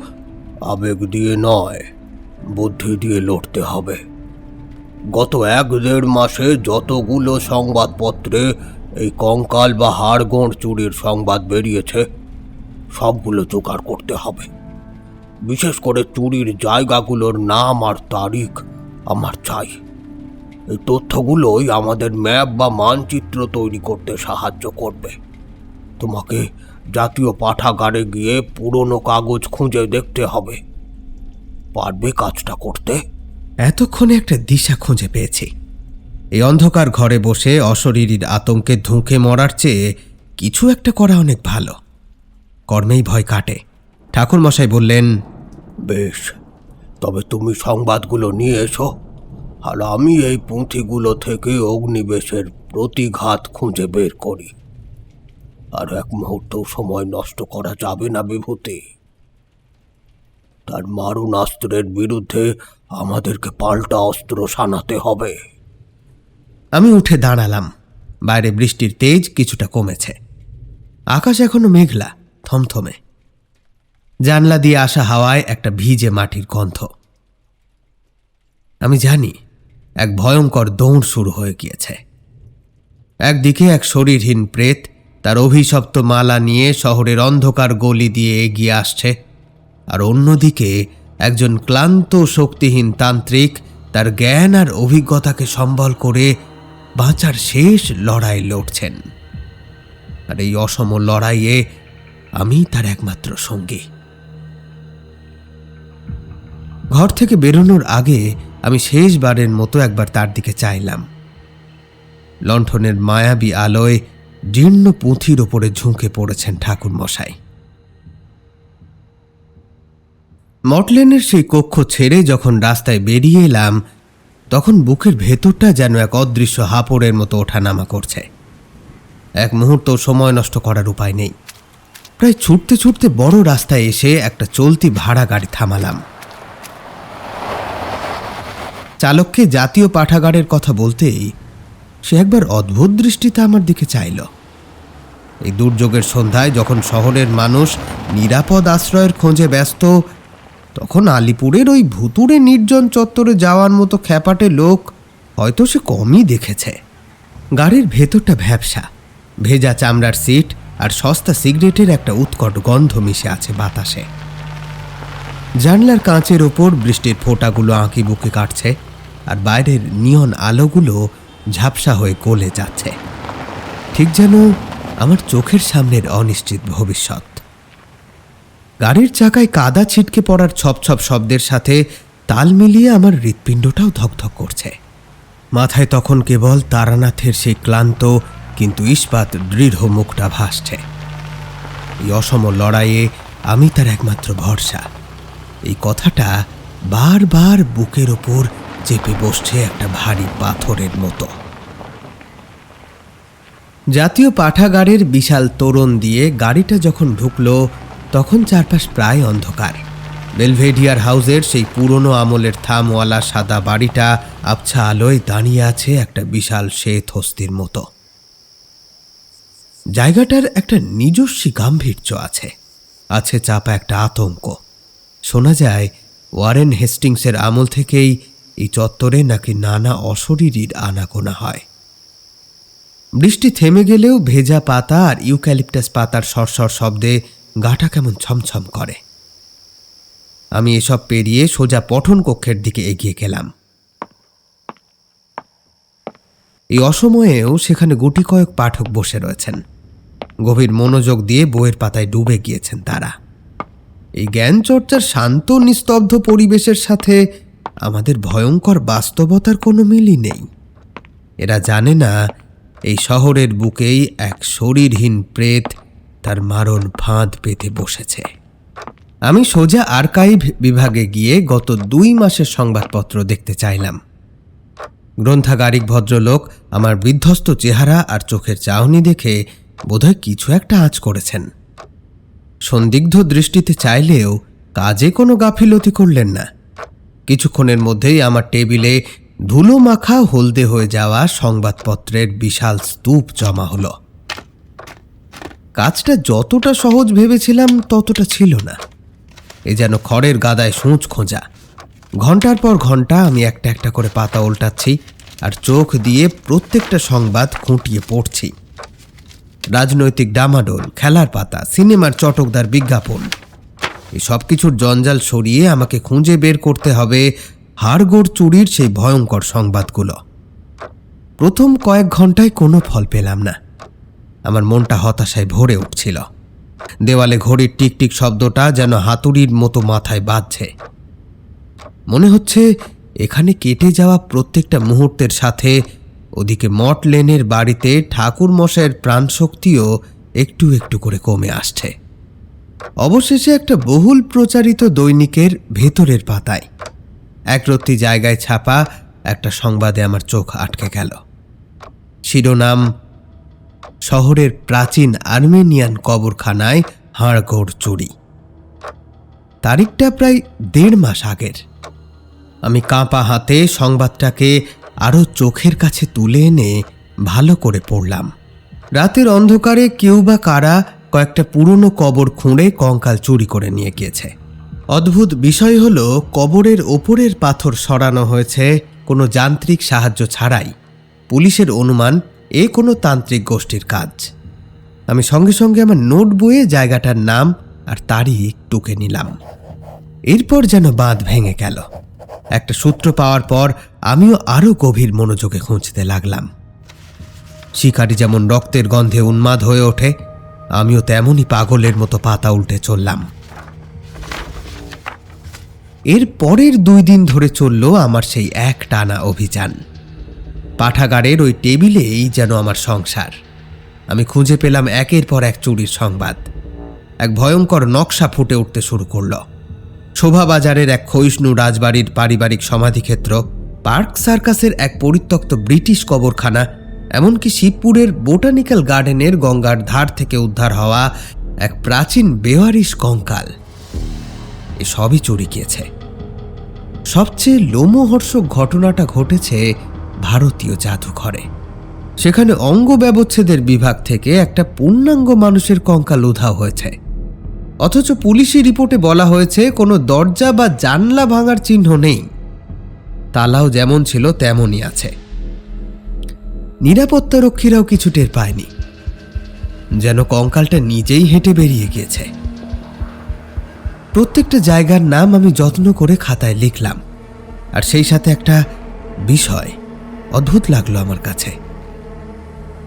আবেগ দিয়ে নয়, বুদ্ধি দিয়ে লড়তে হবে। গত 1-1.5 মাসে যতগুলো সংবাদপত্রে এই কঙ্কাল বা হাড়গোড় চুরির সংবাদ বেরিয়েছে, সবগুলো জোগাড় করতে হবে। বিশেষ করে চুরির জায়গাগুলোর নাম আর তারিখ আমার চাই। এই তথ্যগুলোই আমাদের ম্যাপ বা মানচিত্র তৈরি করতে সাহায্য করবে। তোমাকে জাতীয় পাঠাগারে গিয়ে পুরনো কাগজ খুঁজে দেখতে হবে। পারবে কাজটা করতে? এতক্ষণে একটা দিশা খুঁজে পেয়েছি। এই অন্ধকার ঘরে বসে অশরীরীর আতঙ্কে ধুঁকে মরার চেয়ে কিছু একটা করা অনেক ভালো। কর্মেই ভয় কাটে। ঠাকুর মশাই বললেন, বেশ, তবে তুমি সংবাদগুলো নিয়ে এসো, আর আমি এই পুঁথিগুলো থেকে অগ্নিবেশের প্রতিঘাত খুঁজে বের করি। আর এক মুহূর্ত সময় নষ্ট করা যাবে না বিভূতি। তার মারণাস্ত্রের বিরুদ্ধে আমাদেরকে পাল্টা অস্ত্র সানাতে হবে। আমি উঠে দাঁড়ালাম। বাইরে বৃষ্টির তেজ কিছুটা কমেছে। আকাশ এখনো মেঘলা, থমথমে। জানলা দিয়ে আসা হাওয়ায় একটা ভিজে মাটির গন্ধ। আমি জানি এক ভয়ঙ্কর দৌড় শুরু হয়ে গিয়েছে। একদিকে এক শরীরহীন প্রেত তার অভিশপ্ত মালা নিয়ে শহরের অন্ধকার গলি দিয়ে এগিয়ে আসছে, আর অন্যদিকে একজন ক্লান্ত শক্তিহীন তান্ত্রিক তার জ্ঞান আর অভিজ্ঞতাকে সম্বল করে বাঁচার শেষ লড়াই লড়ছেন। আর এই অসম লড়াইয়ে আমি তার একমাত্র সঙ্গী। ঘর থেকে বেরোনোর আগে আমি শেষবারের মতো একবার তার দিকে চাইলাম। লণ্ঠনের মায়াবী আলোয় জীর্ণ পুঁথির ওপরে ঝুঁকে পড়েছেন ঠাকুর মশাই। মটলেনের সেই কক্ষ ছেড়ে যখন রাস্তায় বেরিয়ে এলাম, তখন বুকের ভেতরটা যেন এক অদৃশ্য হাঁপড়ের মতো ওঠানামা করছে। এক মুহূর্ত সময় নষ্ট করার উপায় নেই। প্রায় ছুটতে ছুটতে বড় রাস্তায় এসে একটা চলতি ভাড়া গাড়ি থামালাম। চালককে জাতীয় পাঠাগারের কথা বলতেই সে একবার অদ্ভুত দৃষ্টিতে আমার দিকে চাইল। এই দুর্যোগের সন্ধ্যায় যখন শহরের মানুষ নিরাপদ আশ্রয়ের খোঁজে ব্যস্ত, তখন আলিপুরের ওই ভুতুড়ে নির্জন চত্বরে যাওয়ার মতো খ্যাপাটে লোক হয়তো সে কমই দেখেছে। গাড়ির ভেতরটা ভ্যাপসা, ভেজা চামড়ার সিট আর সস্তা সিগারেটের একটা উৎকট গন্ধ মিশে আছে বাতাসে। জানলার কাঁচের ওপর বৃষ্টির ফোঁটাগুলো আঁকি বুকি কাটছে, আর বাইরের নিয়ন আলোগুলো ঝাপসা হয়ে গলে যাচ্ছে, ঠিক যেন আমার চোখের সামনের অনিশ্চিত ভবিষ্যৎ। গাড়ির চাকায় কাদা ছিটকে পড়ার ছপছপ শব্দের সাথে তাল মিলিয়ে আমার হৃৎপিণ্ডটাও ধকধক করছে। মাথায় তখন কেবল তারানাথের সেই ক্লান্ত কিন্তু ইস্পাত দৃঢ় মুখটা ভাসছে। এই অসম লড়াইয়ে আমি তার একমাত্র ভরসা, এই কথাটা বারবার বুকের ওপর চেপে বসছে একটা ভারী পাথরের মতো। জাতীয় পাঠাগারের বিশাল তোরণ দিয়ে গাড়িটা যখন ঢুকলো, তখন চারপাশ প্রায় অন্ধকার। বেলভেডিয়ার হাউসের সেই পুরনো আমলের থামওয়ালা সাদা বাড়িটা আবছা আলোয় দাঁড়িয়ে আছে একটা বিশাল শ্বেত হস্তির মতো। জায়গাটার একটা নিজস্ব গাম্ভীর্য আছে, আছে চাপা একটা আতঙ্ক। শোনা যায় ওয়ারেন হেস্টিংসের আমল থেকেই এই চত্বরে নাকি নানা অশরীরীর আনাগোনা হয়। বৃষ্টি থেমে গেলেও ভেজা পাতা আর ইউক্যালিপটাস পাতার সরসর শব্দে গাটা কেমন ছমছম করে। আমি এসব পেরিয়ে সোজা পঠন কক্ষের দিকে এগিয়ে গেলাম। এই অসময়েও সেখানে গুটি কয়েক পাঠক বসে রয়েছেন। গভীর মনোযোগ দিয়ে বইয়ের পাতায় ডুবে গিয়েছেন তারা। এই জ্ঞান চর্চার শান্ত নিস্তব্ধ পরিবেশের সাথে আমাদের ভয়ঙ্কর বাস্তবতার কোনো মিলই নেই। এরা জানে না এই শহরের বুকেই এক শরীরহীন প্রেত তার মারণ ফাঁদ পেতে বসেছে। আমি সোজা আর্কাইভ বিভাগে গিয়ে গত 2 মাসের সংবাদপত্র দেখতে চাইলাম। গ্রন্থাগারিক ভদ্রলোক আমার বিধ্বস্ত চেহারা আর চোখের চাহনি দেখে বোধহয় কিছু একটা আঁচ করেছেন। সন্দিগ্ধ দৃষ্টিতে চাইলেও কাজে কোনো গাফিলতি করলেন না। কিছুক্ষণের মধ্যেই আমার টেবিলে ধুলো মাখা হলদে হয়ে যাওয়া সংবাদপত্রের বিশাল স্তূপ জমা হলো। কাজটা যতটা সহজ ভেবেছিলাম ততটা ছিল না। এ যেন খড়ের গাদায় সূঁচ খোঁজা। ঘন্টার পর ঘন্টা আমি একটা একটা করে পাতা উল্টাচ্ছি আর চোখ দিয়ে প্রত্যেকটা সংবাদ খুঁটিয়ে পড়ছি। রাজনৈতিক ডামাডোল, খেলার পাতা, সিনেমার চটকদার বিজ্ঞাপন, এই সব কিছুর জঞ্জাল সরিয়ে আমাকে খুঁজে বের করতে হবে হাড়গোড় চুরির সেই ভয়ঙ্কর সংবাদগুলো। প্রথম কয়েক ঘন্টায় কোনো ফল পেলাম না। আমার মনটা হতাশায় ভরে উঠছিল। দেওয়ালে ঘড়ির টিকটিক শব্দটা যেন হাতুড়ির মতো মাথায় বাজছে। মনে হচ্ছে এখানে কেটে যাওয়া প্রত্যেকটা মুহূর্তের সাথে ওদিকে মঠ লেনের বাড়িতে ঠাকুর মশাইয়ের প্রাণশক্তিও একটু একটু করে কমে আসছে। অবশেষে একটা বহুল প্রচারিত দৈনিকের ভেতরের পাতায় একরত্তি জায়গায় ছাপা একটা সংবাদে আমার চোখ আটকে গেল। শিরোনাম: শহরের প্রাচীন আর্মেনিয়ান কবরখানায় হাড়গোড় চুরি। তারিখটা প্রায় 1.5 মাস আগের। আমি কাঁপা হাতে সংবাদটাকে আরও চোখের কাছে তুলে এনে ভালো করে পড়লাম। রাতের অন্ধকারে কেউ বা কারা কয়েকটা পুরনো কবর খুঁড়ে কঙ্কাল চুরি করে নিয়ে গিয়েছে। অদ্ভুত বিষয় হলো, কবরের ওপরের পাথর সরানো হয়েছে কোনো যান্ত্রিক সাহায্য ছাড়াই। পুলিশের অনুমান এ কোনো তান্ত্রিক গোষ্ঠীর কাজ। আমি সঙ্গে সঙ্গে আমার নোট বইয়ে জায়গাটার নাম আর তারিখ টুকে নিলাম। এরপর যেন বাঁধ ভেঙে গেল। একটা সূত্র পাওয়ার পর আমিও আরও গভীর মনোযোগে খুঁজতে লাগলাম। শিকারী যেমন রক্তের গন্ধে উন্মাদ হয়ে ওঠে, আমিও তেমনই পাগলের মতো পাতা উল্টে চললাম। এর পরের 2 দিন ধরে চলল আমার সেই এক টানা অভিযান। পাঠাগারের ওই টেবিলেই যেন আমার সংসার। আমি খুঁজে পেলাম একের পর এক চুরির সংবাদ। এক ভয়ঙ্কর নকশা ফুটে উঠতে শুরু করল। শোভাবাজারের এক ক্ষয়িষ্ণু রাজবাড়ির পারিবারিক সমাধিক্ষেত্র, পার্ক সার্কাসের এক পরিত্যক্ত ব্রিটিশ কবরখানা, এমনকি শিবপুরের বোটানিক্যাল গার্ডেনের গঙ্গার ধার থেকে উদ্ধার হওয়া এক প্রাচীন বেওয়ারিশ কঙ্কাল, এসবই চুরি গিয়েছে। সবচেয়ে লোমহর্ষক ঘটনাটা ঘটেছে ভারতীয় জাদুঘরে। সেখানে অঙ্গ ব্যবচ্ছেদের বিভাগ থেকে একটা পূর্ণাঙ্গ মানুষের কঙ্কাল উধাও হয়েছে, অথচ পুলিশি রিপোর্টে বলা হয়েছে কোনো দরজা বা জানলা ভাঙার চিহ্ন নেই। তালাও যেমন ছিল তেমনই আছে। নিরাপত্তারক্ষীরাও কিছু টের পায়নি, যেন কঙ্কালটা নিজেই হেঁটে বেরিয়ে গিয়েছে। প্রত্যেকটা জায়গার নাম আমি যত্ন করে খাতায় লিখলাম, আর সেই সাথে একটা বিষয় অদ্ভুত লাগলো আমার কাছে।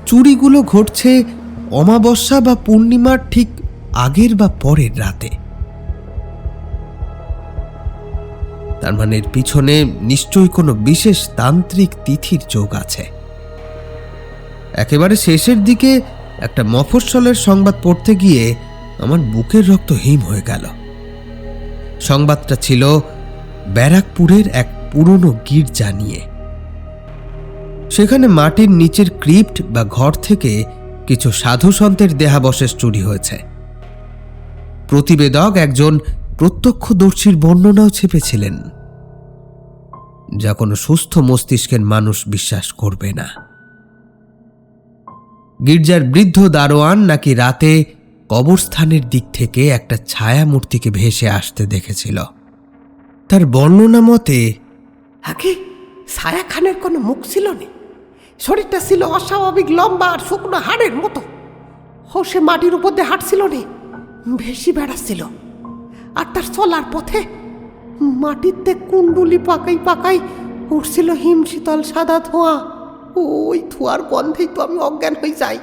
চুরিগুলো ঘটছে অমাবস্যা বা পূর্ণিমার ঠিক আগের বা পরের রাতে। তার মানে এর পিছনে নিশ্চয়ই কোনো বিশেষ তান্ত্রিক তিথির যোগ আছে। একেবারে শেষের দিকে একটা মফস্বলের সংবাদ পড়তে গিয়ে আমার বুকের রক্ত হিম হয়ে গেল। সংবাদটা ছিল ব্যারাকপুরের এক পুরনো গির্জা নিয়ে। সেখানে মাটির নিচের ক্রিপ্ট বা ঘর থেকে কিছু সাধু সন্তের দেহাবশেষ চুরি হয়েছে। প্রতিবেদক একজন প্রত্যক্ষদর্শীর বর্ণনাও ছেপেছিলেন, যা কোনো সুস্থ মস্তিষ্কের মানুষ বিশ্বাস করবে না। গির্জার বৃদ্ধ দারোয়ান নাকি রাতে কবরস্থানের দিক থেকে একটা ছায়া মূর্তিকে ভেসে আসতে দেখেছিল। তার বর্ণনা মতে, আগে ছায়া খানের কোনো মুখ ছিল না, শরীরটা ছিল অস্বাভাবিক লম্বা আর শুকনো হাড়ের মতো। সে মাটির উপর দিয়ে হাঁটছিল না, ভেসি বেড়াচ্ছিল। আর তার চলার পথে মাটিতে কুণ্ডুলি পাকাই পাকাই উঠছিল হিমশীতল সাদা ধোঁয়া। ওই ধোঁয়ার গন্ধেই তো আমি অজ্ঞান হয়ে যাই।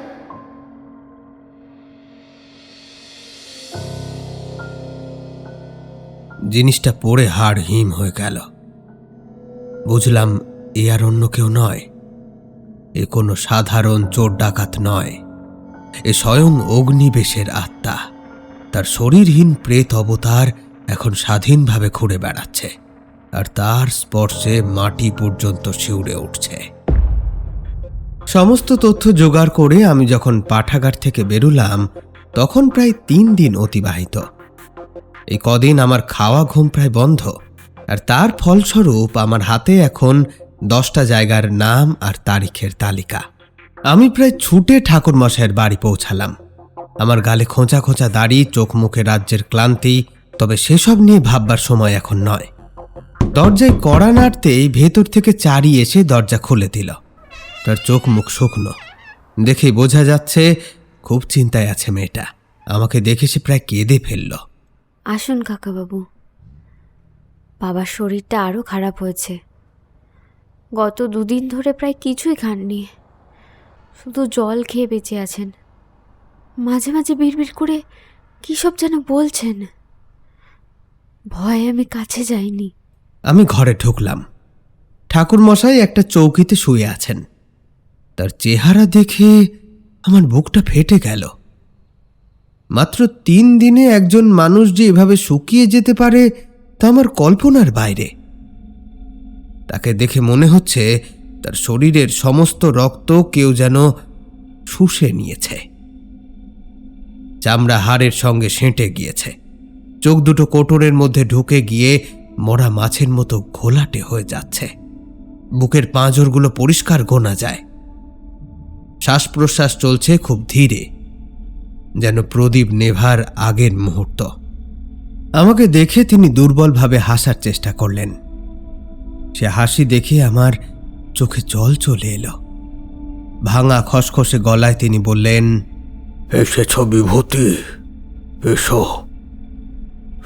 জিনিসটা পড়ে হাড় হিম হয়ে গেল। বুঝলাম এ আর অন্য কেউ নয়, এ কোনো সাধারণ চোর ডাকাত নয়, এ স্বয়ং অগ্নিবেশের আত্মা। তার শরীরহীন প্রেত অবতার এখন স্বাধীনভাবে ঘুরে বেড়াচ্ছে, আর তার স্পর্শে মাটি পর্যন্ত শিউরে উঠছে। সমস্ত তথ্য জোগাড় করে আমি যখন পাঠাগার থেকে বেরুলাম, তখন প্রায় 3 দিন অতিবাহিত। এই কদিন আমার খাওয়া ঘুম প্রায় বন্ধ, আর তার ফলস্বরূপ আমার হাতে এখন 10টা জায়গার নাম আর তারিখের তালিকা। আমি প্রায় ছুটে ঠাকুরমশাইয়ের বাড়ি পৌঁছালাম। আমার গালে খোঁচা খোঁচা দাড়ি, চোখ মুখে রাজ্যের ক্লান্তি, তবে সেসব নিয়ে ভাববার সময় এখন নয়। দরজায় কড়া নাড়তেই ভেতর থেকে চারি এসে দরজা খুলে দিল। তার চোখ মুখ শুকনো, দেখেই বোঝা যাচ্ছে খুব চিন্তায় আছে মেয়েটা। আমাকে দেখে সে প্রায় কেঁদে ফেলল। আসুন কাকাবাবু, বাবার শরীরটা আরও খারাপ হয়েছে। গত 2 দিন ধরে প্রায় কিছুই খাননি, শুধু জল খেয়ে বেঁচে আছেন। মাঝে মাঝে বিড়বিড় করে কী সব যেন বলছেন। ভয়ে আমি কাছে যাইনি। আমি ঘরে ঢুকলাম। ঠাকুরমশাই একটা চৌকিতে শুয়ে আছেন। তার চেহারা দেখে আমার বুকটা ফেটে গেল। মাত্র 3 দিনে একজন মানুষ যে এভাবে শুকিয়ে যেতে পারে তা আমার কল্পনার বাইরে। তাকে দেখে মনে হচ্ছে তার শরীরের সমস্ত রক্ত কেউ যেন শুষে নিয়েছে। চামড়া হাড়ের সঙ্গে সেঁটে গিয়েছে। চোখ দুটো কোটরের মধ্যে ঢুকে গিয়ে মরা মাছের মতো ঘোলাটে হয়ে যাচ্ছে। বুকের পাঁজরগুলো পরিষ্কার গোনা যায়। শ্বাস প্রশ্বাস চলছে খুব ধীরে, যেন প্রদীপ নেভার আগের মুহূর্ত। আমাকে দেখে তিনি দুর্বলভাবে হাসার চেষ্টা করলেন। সে হাসি দেখে আমার চোখে জল চলে এলো। ভাঙা খসখসে গলায় তিনি বললেন, এসেছ বিভূতি, এসো,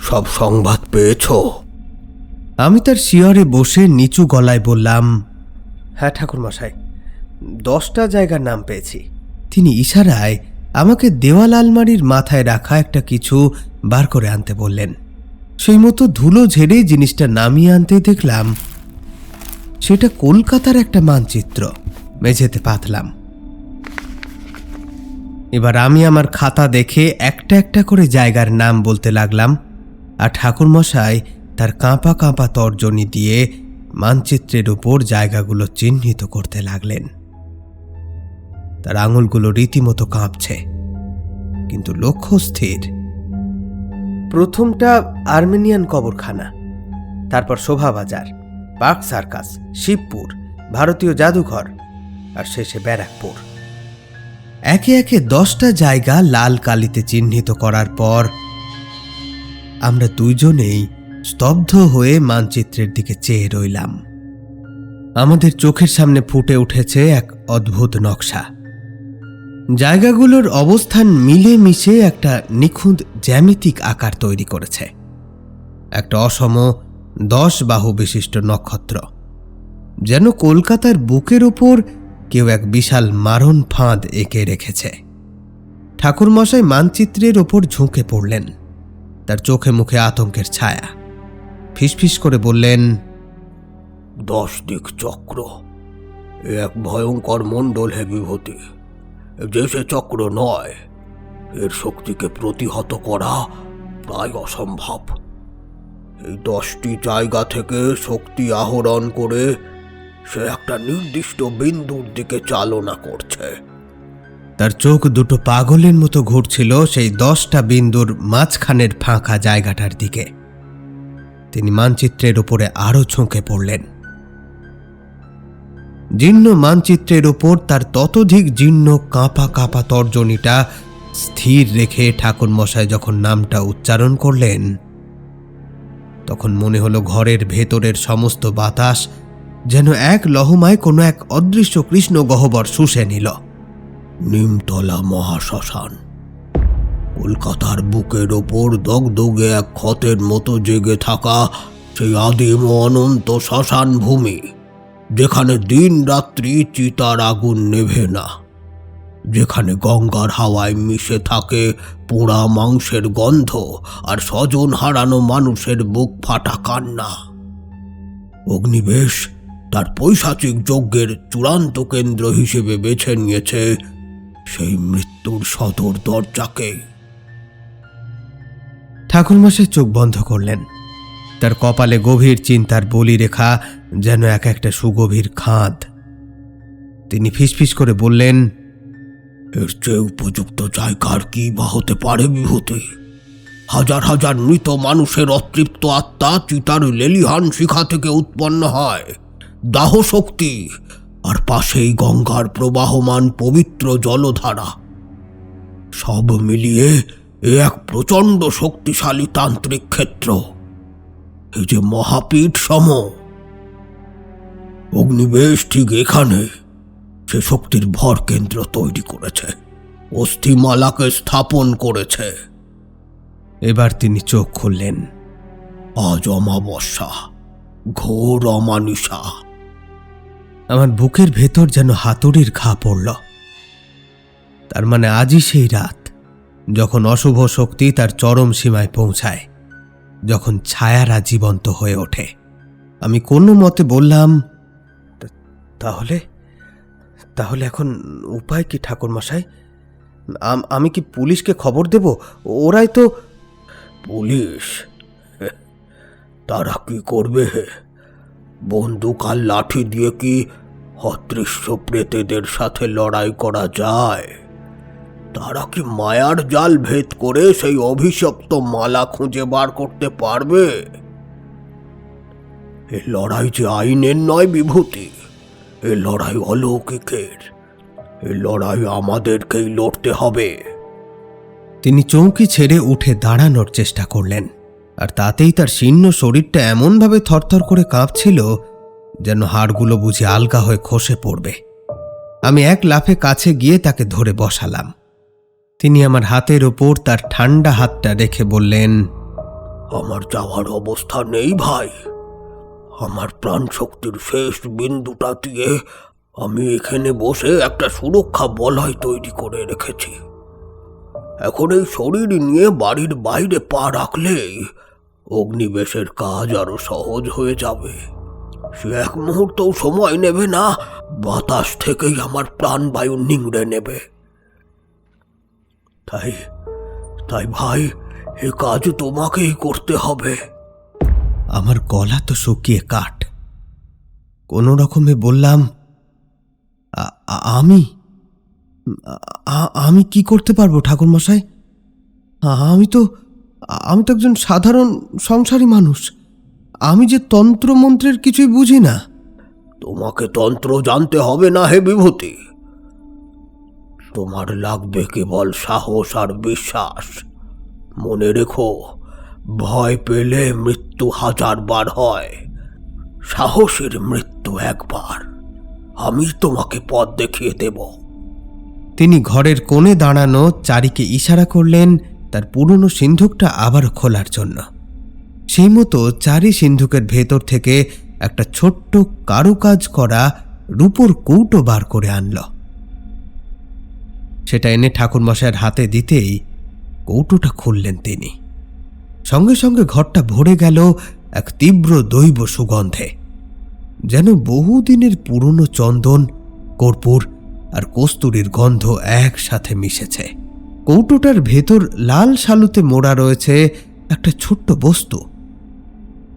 সব সংবাদ পেয়েছ? আমি তার শিয়রে বসে নিচু গলায় বললাম, হ্যাঁ ঠাকুরমশাই, 10টা জায়গার নাম পেয়েছি। তিনি ইশারায় আমাকে দেওয়াল আলমারির মাথায় রাখা একটা কিছু বার করে আনতে বললেন। সেই মতো ধুলো ঝেড়ে জিনিসটা নামিয়ে আনতে দেখলাম সেটা কলকাতার একটা মানচিত্র। মেঝেতে পাতলাম। এবার আমি আমার খাতা দেখে একটা একটা করে জায়গার নাম বলতে লাগলাম, আর ঠাকুরমশাই তার কাঁপা কাঁপা তর্জনী দিয়ে মানচিত্রের উপর জায়গাগুলো চিহ্নিত করতে লাগলেন। তার আঙুলগুলো রীতিমতো কাঁপছে, কিন্তু লক্ষ্য স্থির। প্রথমটা আর্মেনিয়ান কবরখানা, তারপর শোভাবাজার, পার্ক সার্কাস, শিবপুর, ভারতীয় জাদুঘর, আর শেষে ব্যারাকপুর। একে একে 10টা জায়গা লাল কালিতে চিহ্নিত করার পর আমরা দুইজনেই স্তব্ধ হয়ে মানচিত্রের দিকে চেয়ে রইলাম। আমাদের চোখের সামনে ফুটে উঠেছে এক অদ্ভুত নকশা। জায়গাগুলোর অবস্থান মিলে মিশে একটা নিখুঁত জ্যামিতিক আকার তৈরি করেছে। একটা অসম 10 বাহু বিশিষ্ট নক্ষত্র, যেন কলকাতার বুকের ওপর কেউ এক বিশাল মারণ ফাঁদ এঁকে রেখেছে। ঠাকুরমশাই মানচিত্রের ওপর ঝুঁকে পড়লেন। তার চোখে মুখে আতঙ্কের ছায়া। ফিসফিস করে বললেন, 10 দিক চক্র, এ এক ভয়ঙ্কর মণ্ডল হে বিভূতি। যে সে চক্র নয়, এর শক্তিকে প্রতিহত করা প্রায় অসম্ভব। এই 10টি জায়গা থেকে শক্তি আহরণ করে সে একটা নির্দিষ্ট বিন্দুর দিকে চালনা করছে। তার চোখ দুটো পাগলের মতো ঘুরছিল সেই 10টা বিন্দুর মাঝখানের ফাঁকা জায়গাটার দিকে। তিনি মানচিত্রের উপরে আরো ঝুঁকে পড়লেন। জীর্ণ মানচিত্রের ওপর তার ততোধিক জীর্ণ কাঁপা কাঁপা তর্জনীটা স্থির রেখে ঠাকুরমশাই যখন নামটা উচ্চারণ করলেন, তখন মনে হলো ঘরের ভেতরের সমস্ত বাতাস যেন এক লহমায় কোনো এক অদৃশ্য কৃষ্ণ গহ্বর শুষে নিল। নিমতলা মহাশ্মশান, কলকাতার বুকের ওপর দগদগে এক ক্ষতের মতো জেগে থাকা সেই আদিম ও অনন্ত শ্মশান ভূমি, যেখানে দিন রাত্রি চিতার আগুন নেভে না, যেখানে গঙ্গার হাওয়ায় মিশে থাকে পোড়া মাংসের গন্ধ আর স্বজন হারানো মানুষের বুক ফাটা কান্না। অগ্নিবেশ তার পৈশাচিক যজ্ঞের চূড়ান্ত কেন্দ্র হিসেবে বেছে নিয়েছে সেই মৃত্যুর সদর দরজাকে। ঠাকুরমশাই চোখ বন্ধ করলেন। তার কপালে গভীর চিন্তার বলিরেখা যেন এক একটা সুগভীর খাদ। তিনি ফিসফিস করে বললেন, এর চেয়ে উপযুক্ত জায়গার কি বা হতে পারে বিভূতি? হাজার হাজার মৃত মানুষের অতৃপ্ত আত্মা চিতার লেলিহান শিখা থেকে উৎপন্ন হয়, দাহ শক্তি, আর পাশেই গঙ্গার প্রবাহমান পবিত্র জলধারা। সব মিলিয়ে এ এক প্রচণ্ড শক্তিশালী তান্ত্রিক ক্ষেত্র। এই যে মহাপীঠ সম, অগ্নিবেশ ঠিক এখানে সে শক্তির ভর কেন্দ্র তৈরি করেছে, অস্থিমালাকে স্থাপন করেছে। এবার তিনি চোখ খুললেন। আজ অমাবস্যা, ঘোর অমানিসা। আমার বুকের ভেতর যেন হাতুড়ির ঘা পড়ল। তার মানে আজই সেই রাত যখন অশুভ শক্তি তার চরম সীমায় পৌঁছায়, যখন ছায়ারা জীবন্ত হয়ে ওঠে। আমি কোনো মতে বললাম, তাহলে তাহলে এখন উপায় কি ঠাকুরমশাই? আমি কি পুলিশকে খবর দেব? ওরাই তো। পুলিশ? তারা কি করবে? বন্দুক আর লাঠি দিয়ে কি অদৃশ্য প্রেতেদের সাথে লড়াই করা যায়? তারা কি মায়ার জাল ভেদ করে সেই অভিশপ্ত মালা খুঁজে বার করতে পারবে? এ লড়াই যে আইনের নয় বিভূতি, এ লড়াই অলৌকিকের। এ লড়াই আমাদেরকেই লড়তে হবে। তিনি চৌকি ছেড়ে উঠে দাঁড়ানোর চেষ্টা করলেন, আর তাতেই তার শীর্ণ শরীরটা এমনভাবে থরথর করে কাঁপছিল যেন হাড়গুলো বুঝি আলগা হয়ে খসে পড়বে। আমি এক লাফে কাছে গিয়ে তাকে ধরে বসালাম। তিনি আমার হাতের ওপর তার ঠান্ডা হাতটা রেখে বললেন, আমার যাওয়ার অবস্থা নেই ভাই। আমার প্রাণ শক্তির শেষ বিন্দুটা দিয়ে আমি এখানে বসে একটা সুরক্ষা বলয় তৈরি করে রেখেছি। এখন এই শরীর নিয়ে বাড়ির বাইরে পা রাখলেই অগ্নিবেশের কাজ আরো সহজ হয়ে যাবে। সে এক মুহূর্তও সময় নেবে না, বাতাস থেকেই আমার প্রাণবায়ু নিংড়ে নেবে। তাই তাই ভাই, এ কাজ তোমাকেই করতে হবে। আমার গলা তো শুকিয়ে কাঠ। কোনো রকমে বললাম, আমি আমি কি করতে পারবো ঠাকুরমশাই? আমি তো একজন সাধারণ সংসারী মানুষ। আমি যে তন্ত্রমন্ত্রের কিছুই বুঝি না। তোমাকে তন্ত্র জানতে হবে না হে বিভূতি। তোমার লাগবে কেবল সাহস আর বিশ্বাস। মনে রেখো, ভয় পেলে মৃত্যু 1000 বার হয়, সাহসের মৃত্যু একবার। আমি তোমাকে পথ দেখিয়ে দেব। তিনি ঘরের কোণে দাঁড়ানো চারিকে ইশারা করলেন তার পুরনো সিন্ধুকটা আবার খোলার জন্য। সেই মতো চারি সিন্ধুকের ভেতর থেকে একটা ছোট্ট কারুকাজ করা রূপোর কৌটো বার করে আনল। সেটা এনে ঠাকুরমশাইয়ের হাতে দিতেই কৌটোটা খুললেন তিনি। সঙ্গে সঙ্গে ঘরটা ভরে গেল এক তীব্র দৈব সুগন্ধে, যেন বহুদিনের পুরনো চন্দন, কর্পূর আর কস্তুরীর গন্ধ একসাথে মিশেছে। কৌটোটার ভেতর লাল শালুতে মোড়া রয়েছে একটা ছোট্ট বস্তু।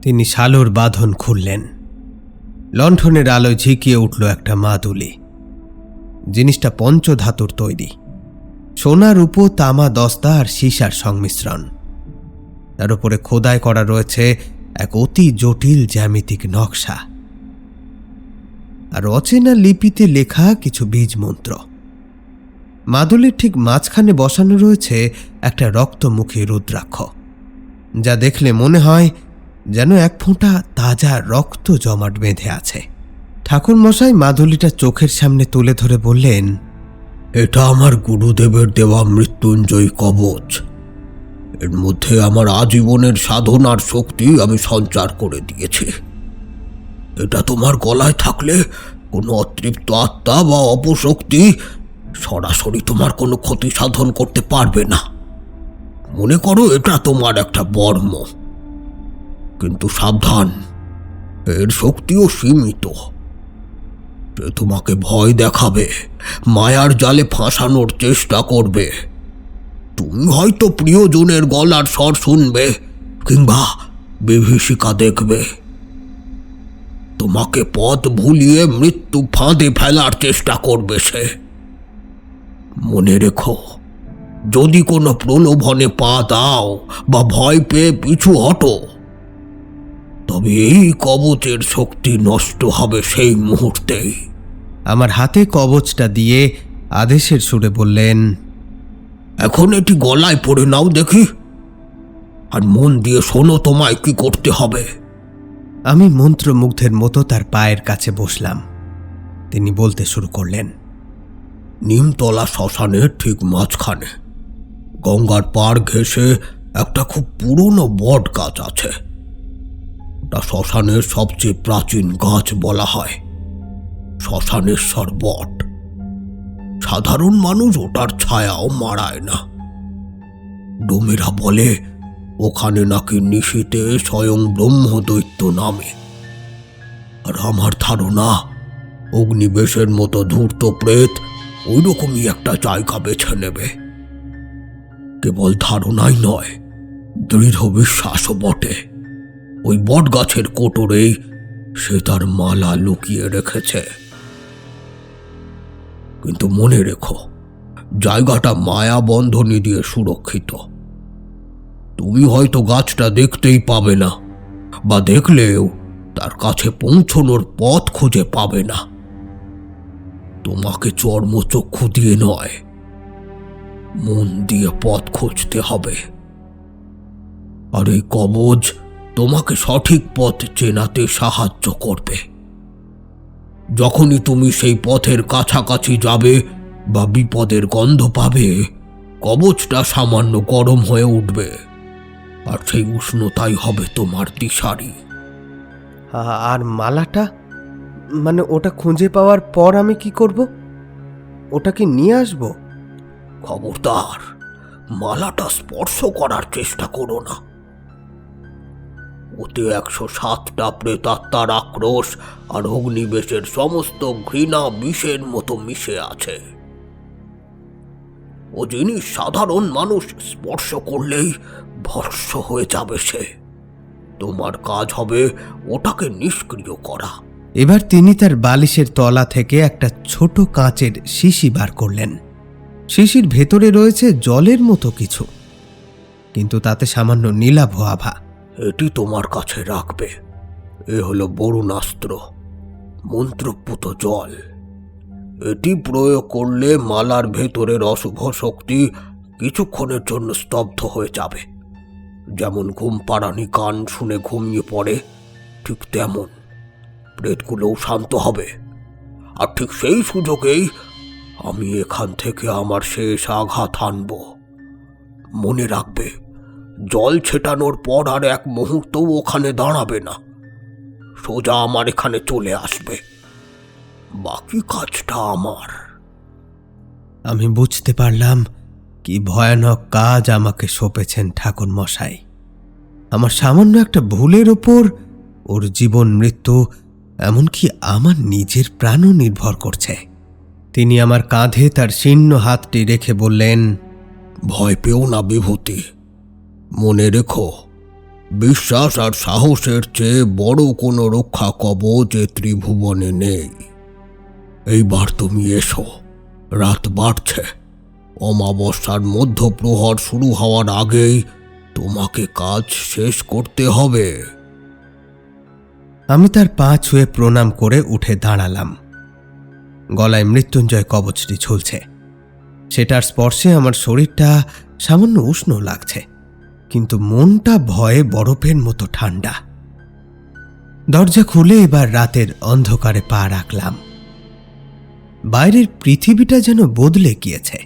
তিনি শালুর বাঁধন খুললেন। লণ্ঠনের আলোয় ঝিকিয়ে উঠল একটা মাদুলি। জিনিসটা পঞ্চধাতুর তৈরি, সোনা, রূপো, তামা, দস্তা আর সীসার সংমিশ্রণ। তার উপরে খোদাই করা রয়েছে এক অতি জটিল জ্যামিতিক নকশা, আর অচেনা লিপিতে লেখা কিছু বীজ মন্ত্র। মাদুলির ঠিক মাঝখানে বসানো রয়েছে একটা রক্তমুখী রুদ্রাক্ষ, যা দেখলে মনে হয় যেন এক ফোঁটা তাজা রক্ত জমাট বেঁধে আছে। ঠাকুরমশাই মাদুলিটা চোখের সামনে তুলে ধরে বললেন, এটা আমার গুরুদেবের দেওয়া মৃত্যুঞ্জয়ী কবচ। এর মধ্যে আমার আজীবনের সাধনার শক্তি আমি সঞ্চার করে দিয়েছি। এটা তোমার গলায় থাকলে কোনো অতৃপ্ত আত্মা বা অপশক্তি সরাসরি তোমার কোনো ক্ষতি সাধন করতে পারবে না। মনে করো এটা তোমার একটা বর্ম। কিন্তু সাবধান, এর শক্তিও সীমিত। সে তোমাকে ভয় দেখাবে, মায়ার জালে ফাঁসানোর চেষ্টা করবে। তুমি হয়তো প্রিয়জনের গলার স্বর শুনবে কিংবা বিভীষিকা দেখবে। তোমাকে পথ ভুলিয়ে মৃত্যু ফাঁদে ফেলার চেষ্টা করবে সে। মনে রেখো, যদি কোনো প্রলোভনে পা দাও বা ভয় পেয়ে পিছু হটো, তবে তবে এই কবচের শক্তি নষ্ট হবে সেই মুহূর্তেই। আমার হাতে কবচটা দিয়ে আদেশের সুরে বললেন, এখন এটি গলায় পড়ে নাও দেখি, আর মন দিয়ে শোনো তোমায় কি করতে হবে। আমি মন্ত্রমুগ্ধের মতো তার পায়ের কাছে বসলাম। তিনি বলতে শুরু করলেন, নিমতলা শ্মশানের ঠিক মাঝখানে গঙ্গার পাড় ঘেঁষে একটা খুব পুরনো বট গাছ আছে। ওটা শ্মশানের সবচেয়ে প্রাচীন গাছ বলা হয়, শ্মশানেশ্বর বট। সাধারণ মানুষ ওটার ছায়াও মাড়ায় না। ডোমেরা বলে ওখানে নাকি নিশীতে স্বয়ং ব্রহ্মদৈত্য নামে। আর আমার ধারণা অগ্নিবেশের মতো ধূর্ত প্রেত ওইরকমই একটা জায়গা বেছে নেবে। কেবল ধারণাই নয়, দৃঢ় বিশ্বাসও বটে। ওই বট গাছের কোটরেই সে তার মালা লুকিয়ে রেখেছে। কিন্তু মনে রেখো, জায়গাটা মায়া বন্ধনী দিয়ে সুরক্ষিত। তুমি হয়তো গাছটা দেখতেই পাবে না, বা দেখলেও তার কাছে পৌঁছনোর পথ খুঁজে পাবে না। তোমাকে চর্মচক্ষু দিয়ে নয়, মন দিয়ে পথ খুঁজতে হবে। আর এই কবচ তোমাকে সঠিক পথ চেনাতে সাহায্য করবে। যখনই তুমি সেই পথের কাছাকাছি যাবে বা বিপদের গন্ধ পাবে, কবচটা সামান্য গরম হয়ে উঠবে, আর সেই উষ্ণতাই হবে তোমার দিশারি। আর মালাটা, মানে ওটা খুঁজে পাওয়ার পর আমি কি করব? ওটা কি নিয়ে আসব? খবরদার, মালাটা স্পর্শ করার চেষ্টা করো না। ওতে 107টা প্রেতাত্মার আক্রোশ আর অগ্নিবেশের সমস্ত ঘৃণা বিষের মতো মিশে আছে। ও জিনিস সাধারণ মানুষ স্পর্শ করলেই ভস্ম হয়ে যাবে সে। তোমার কাজ হবে ওটাকে নিষ্ক্রিয় করা। এবার তিনি তার বালিশের তলা থেকে একটা ছোট কাঁচের শিশি বার করলেন। শিশির ভেতরে রয়েছে জলের মতো কিছু, কিন্তু তাতে সামান্য নীলাভ আভা। এটি তোমার কাছে রাখবে। এ হলো বরুণাস্ত্র, মন্ত্রপুত জল। এটি প্রয়োগ করলে মালার ভেতরের অশুভ শক্তি কিছুক্ষণের জন্য স্তব্ধ হয়ে যাবে। যেমন ঘুম পাড়ানি কান শুনে ঘুমিয়ে পড়ে, ঠিক তেমন প্রেতগুলোও শান্ত হবে। আর ঠিক সেই সুযোগেই আমি এখান থেকে আমার শেষ আঘাত আনব। মনে রাখবে, জল ছেটানোর পর আর এক মুহূর্তও ওখানে দাঁড়াবে না, সোজা আমার এখানে চলে আসবে। বাকি কাজটা আমার। আমি বুঝতে পারলাম কি ভয়ানক কাজ আমাকে সঁপেছেন ঠাকুর মশাই। আমার সামান্য একটা ভুলের ওপর ওর জীবন মৃত্যু, এমনকি আমার নিজের প্রাণও নির্ভর করছে। তিনি আমার কাঁধে তার শীর্ণ হাতটি রেখে বললেন, ভয় পেও না বিভূতি। মনে রেখো, বিশ্বাস আর সাহসের চেয়ে বড় কোনো রক্ষা কবচ এ ত্রিভুবনে নেই। এইবার তুমি এসো, রাত বাড়ছে। অমাবস্যার মধ্যপ্রহর শুরু হওয়ার আগেই তোমাকে কাজ শেষ করতে হবে। আমি তার পা ছুঁয়ে প্রণাম করে উঠে দাঁড়ালাম। গলায় মৃত্যুঞ্জয় কবচটি ঝুলছে। সেটার স্পর্শে আমার শরীরটা সামান্য উষ্ণ লাগছে, কিন্তু মনটা ভয়ে বরফের মতো ঠান্ডা। দরজা খুলে এবার রাতের অন্ধকারে পা রাখলাম। বাইরের পৃথিবীটা যেন বদলে গিয়েছে।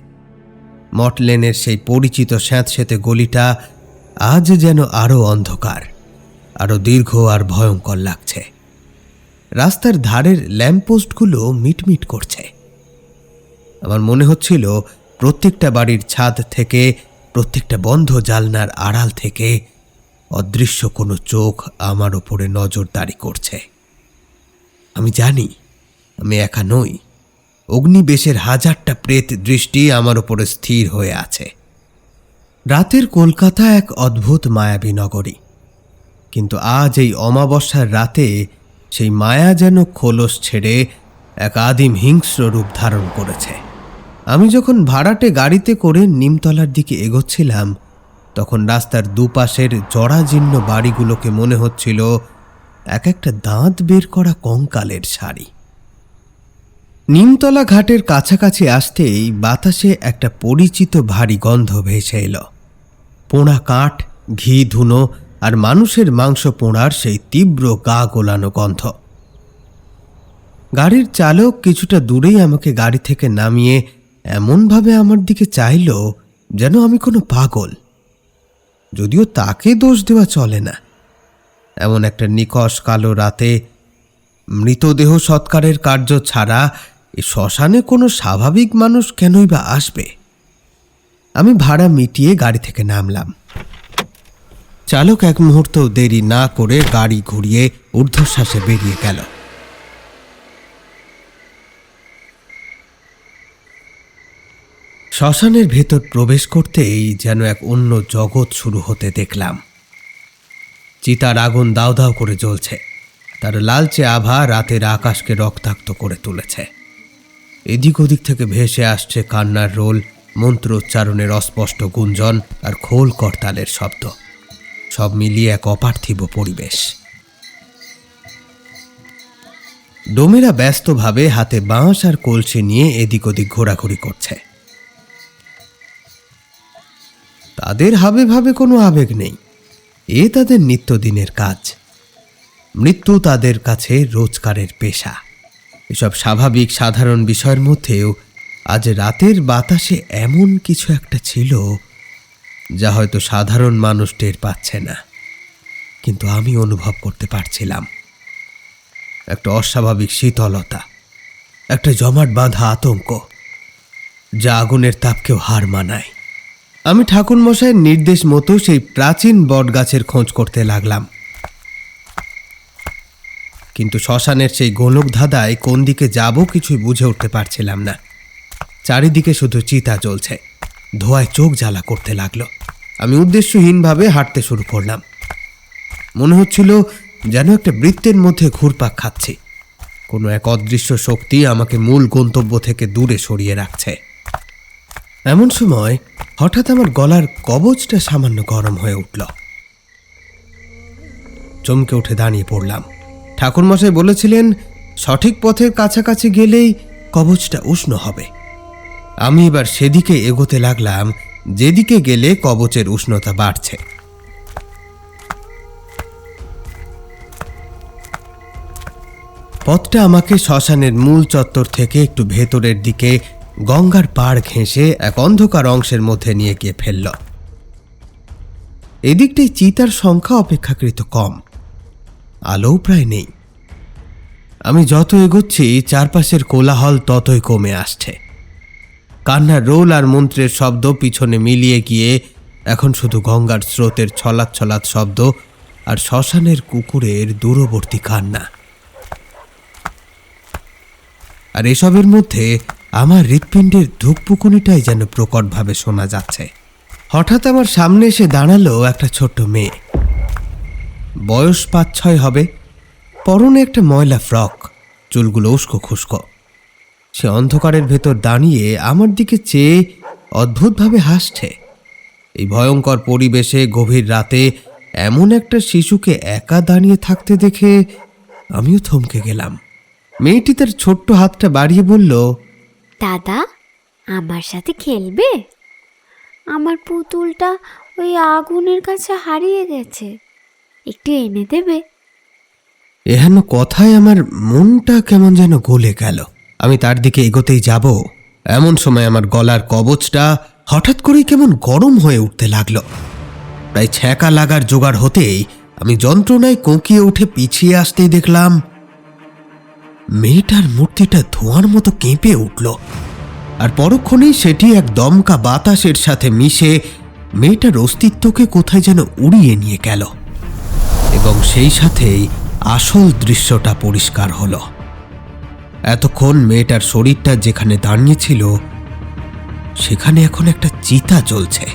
মটলেনের সেই পরিচিত স্যাঁতস্যাঁতে গলিটা আজ যেন আরো অন্ধকার, আরো দীর্ঘ আর ভয়ঙ্কর লাগছে। রাস্তার ধারের ল্যাম্পপোস্টগুলো মিটমিট করছে। আমার মনে হচ্ছিল প্রত্যেকটা বাড়ির ছাদ থেকে, প্রত্যেকটা বন্ধ জালনার আড়াল থেকে অদৃশ্য কোনো চোখ আমার ওপরে নজরদারি করছে। আমি জানি আমি একা নই। অগ্নিবেশের 1000টা প্রেত দৃষ্টি আমার ওপরে স্থির হয়ে আছে। রাতের কলকাতা এক অদ্ভুত মায়াবী নগরী, কিন্তু আজ এই অমাবস্যার রাতে সেই মায়া যেন খোলস ছেড়ে এক আদিম হিংস্র রূপ ধারণ করেছে। আমি যখন ভাড়াটে গাড়িতে করে নিমতলার দিকে এগোচ্ছিলাম, তখন রাস্তার দুপাশের জরাজীর্ণ বাড়িগুলোকে মনে হচ্ছিল এক একটা দাঁত বের করা কঙ্কালের শাড়ি। নিমতলা ঘাটের কাছাকাছি আসতেই বাতাসে একটা পরিচিত ভারী গন্ধ ভেসে এলো। পোড়া কাঠ, ঘি ধুনো আর মানুষের মাংস পোড়ার সেই তীব্র গা গোলানো গন্ধ। গাড়ির চালক কিছুটা দূরেই আমাকে গাড়ি থেকে নামিয়ে এমনভাবে আমার দিকে চাইল যেন আমি কোনো পাগল। যদিও তাকে দোষ দেওয়া চলে না। এমন একটা নিকষ কালো রাতে মৃতদেহ সৎকারের কার্য ছাড়া এই শ্মশানে কোনো স্বাভাবিক মানুষ কেনই বা আসবে? আমি ভাড়া মিটিয়ে গাড়ি থেকে নামলাম। চালক এক মুহূর্ত দেরি না করে গাড়ি ঘুরিয়ে ঊর্ধ্বশ্বাসে বেরিয়ে গেল। শ্মশানের ভেতর প্রবেশ করতেই যেন এক অন্য জগৎ শুরু হতে দেখলাম। চিতার আগুন দাউ দাউ করে জ্বলছে, তার লালচে আভা রাতের আকাশকে রক্তাক্ত করে তুলেছে। এদিক ওদিক থেকে ভেসে আসছে কান্নার রোল, মন্ত্রোচ্চারণের অস্পষ্ট গুঞ্জন আর খোল করতালের শব্দ। সব মিলিয়ে এক অপার্থিব পরিবেশ। ডোমেরা ব্যস্তভাবে হাতে বাঁশ আর কলসি নিয়ে এদিক ওদিক ঘোরাঘুরি করছে। তাদের হাবে ভাবে কোনো আবেগ নেই, এ তাদের নিত্যদিনের কাজ। মৃত্যু তাদের কাছে রোজগারের পেশা। এসব স্বাভাবিক সাধারণ বিষয়ের মধ্যেও আজ রাতের বাতাসে এমন কিছু একটা ছিল যা হয়তো সাধারণ মানুষ টের পাচ্ছে না, কিন্তু আমি অনুভব করতে পারছিলাম। একটা অস্বাভাবিক শীতলতা, একটা জমাট বাঁধা আতঙ্ক, যা আগুনের তাপকেও হার মানায়। আমি ঠাকুরমশাইয়ের নির্দেশ মতো সেই প্রাচীন বটগাছের খোঁজ করতে লাগলাম, কিন্তু শ্মশানের সেই গোলক ধাঁধায় কোন দিকে যাব কিছুই বুঝে উঠতে পারছিলাম না। চারিদিকে শুধু চিতা জ্বলছে, ধোঁয়ায় চোখ জ্বালা করতে লাগলো। আমি উদ্দেশ্যহীনভাবে হাঁটতে শুরু করলাম। মনে হচ্ছিল যেন একটা বৃত্তের মধ্যে ঘুরপাক খাচ্ছি। কোনো এক অদৃশ্য শক্তি আমাকে মূল গন্তব্য থেকে দূরে সরিয়ে রাখছে। এমন সময় হঠাৎ আমার গলার কবচটা সামান্য গরম হয়ে উঠল। চমকে উঠে দাঁড়িয়ে পড়লাম। ঠাকুরমশাই বলেছিলেন সঠিক পথের কাছাকাছি গেলেই কবচটা উষ্ণ হবে। আমি এবার সেদিকে এগোতে লাগলাম, যেদিকে গেলে কবচের উষ্ণতা বাড়ছে। পথটা আমাকে শ্মশানের মূল চত্বর থেকে একটু ভেতরের দিকে গঙ্গার পাড় ঘেঁষে এক অন্ধকার অংশের মধ্যে নিয়ে গিয়ে ফেলল। এদিকটাই চিতার সংখ্যা অপেক্ষাকৃত কম, আলোও প্রায় নেই। আমি যত এগোচ্ছি চারপাশের কোলাহল ততই কমে আসছে। কান্নার রোল আর মন্ত্রের শব্দ পিছনে মিলিয়ে গিয়ে এখন শুধু গঙ্গার স্রোতের ছলাৎ ছলাৎ শব্দ আর শ্মশানের কুকুরের দূরবর্তী কান্না। আর এসবের মধ্যে আমার হৃৎপিণ্ডের ধুকপুকুনিটাই যেন প্রকটভাবে শোনা যাচ্ছে। হঠাৎ আমার সামনে এসে দাঁড়ালো একটা ছোট্ট মেয়ে, বয়স ৫-৬ হবে। পরনে একটা ময়লা ফ্রক, চুলগুলো উস্কো খুস্কো। সে অন্ধকারের ভেতর দাঁড়িয়ে আমার দিকে চেয়ে অদ্ভুতভাবে হাসছে। এই ভয়ঙ্কর পরিবেশে গভীর রাতে এমন একটা শিশুকে একা দাঁড়িয়ে থাকতে দেখে আমিও থমকে গেলাম। মেয়েটি তার ছোট্ট হাতটা বাড়িয়ে বলল, দাদা, আমার সাথে খেলবে? আমার পুতুলটা ওই আগুনের কাছে হারিয়ে গেছে, একটু এনে দেবে? এহেন কথায় আমার মনটা কেমন যেন গলে গেল। আমি তার দিকে এগোতেই যাব, এমন সময় আমার গলার কবচটা হঠাৎ করেই কেমন গরম হয়ে উঠতে লাগলো। প্রায় ছ্যাঁকা লাগার জোগাড় হতেই আমি যন্ত্রণায় কোঁকিয়ে উঠে পিছিয়ে আসতেই দেখলাম মেয়েটার মূর্তিটা ধোঁয়ার মতো কেঁপে উঠল, আর পরক্ষণেই সেটি এক দমকা বাতাসের সাথে মিশে মেয়েটার অস্তিত্বকে কোথায় যেন উড়িয়ে নিয়ে গেল। এবং সেই সাথেই আসল দৃশ্যটা পরিষ্কার হলো। এতক্ষণ মেয়েটার শরীরটা যেখানে দাঁড়িয়েছিল সেখানে এখন একটা চিতা জ্বলছে।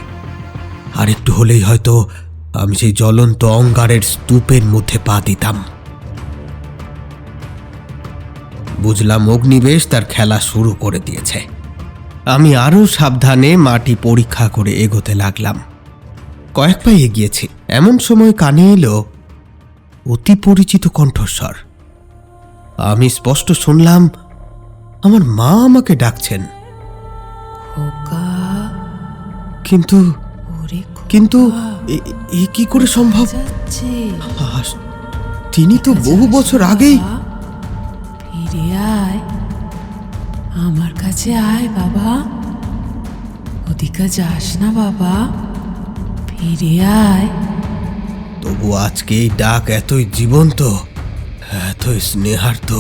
আর একটু হলেই হয়তো আমি সেই জ্বলন্ত অঙ্গারের স্তূপের মধ্যে পা দিতাম। বুঝলাম অগ্নিবেশ তার খেলা শুরু করে দিয়েছে। আমি আরও সাবধানে মাটি পরীক্ষা করে এগোতে লাগলাম। কয়েক পা এগিয়েছি, এমন সময় কানে এলো, অতি পরিচিত কণ্ঠস্বর। আমি স্পষ্ট শুনলাম আমার মা আমাকে ডাকছেন। কিন্তু কিন্তু এ কি করে সম্ভব? তিনি তো বহু বছর আগেই। ফিরে আয়, আমার কাছে আয় বাবা, ওদিকে যাস না বাবা, ফিরে আয়। তবু আজকে এই ডাক এতই জীবন্ত, এতই স্নেহার্ত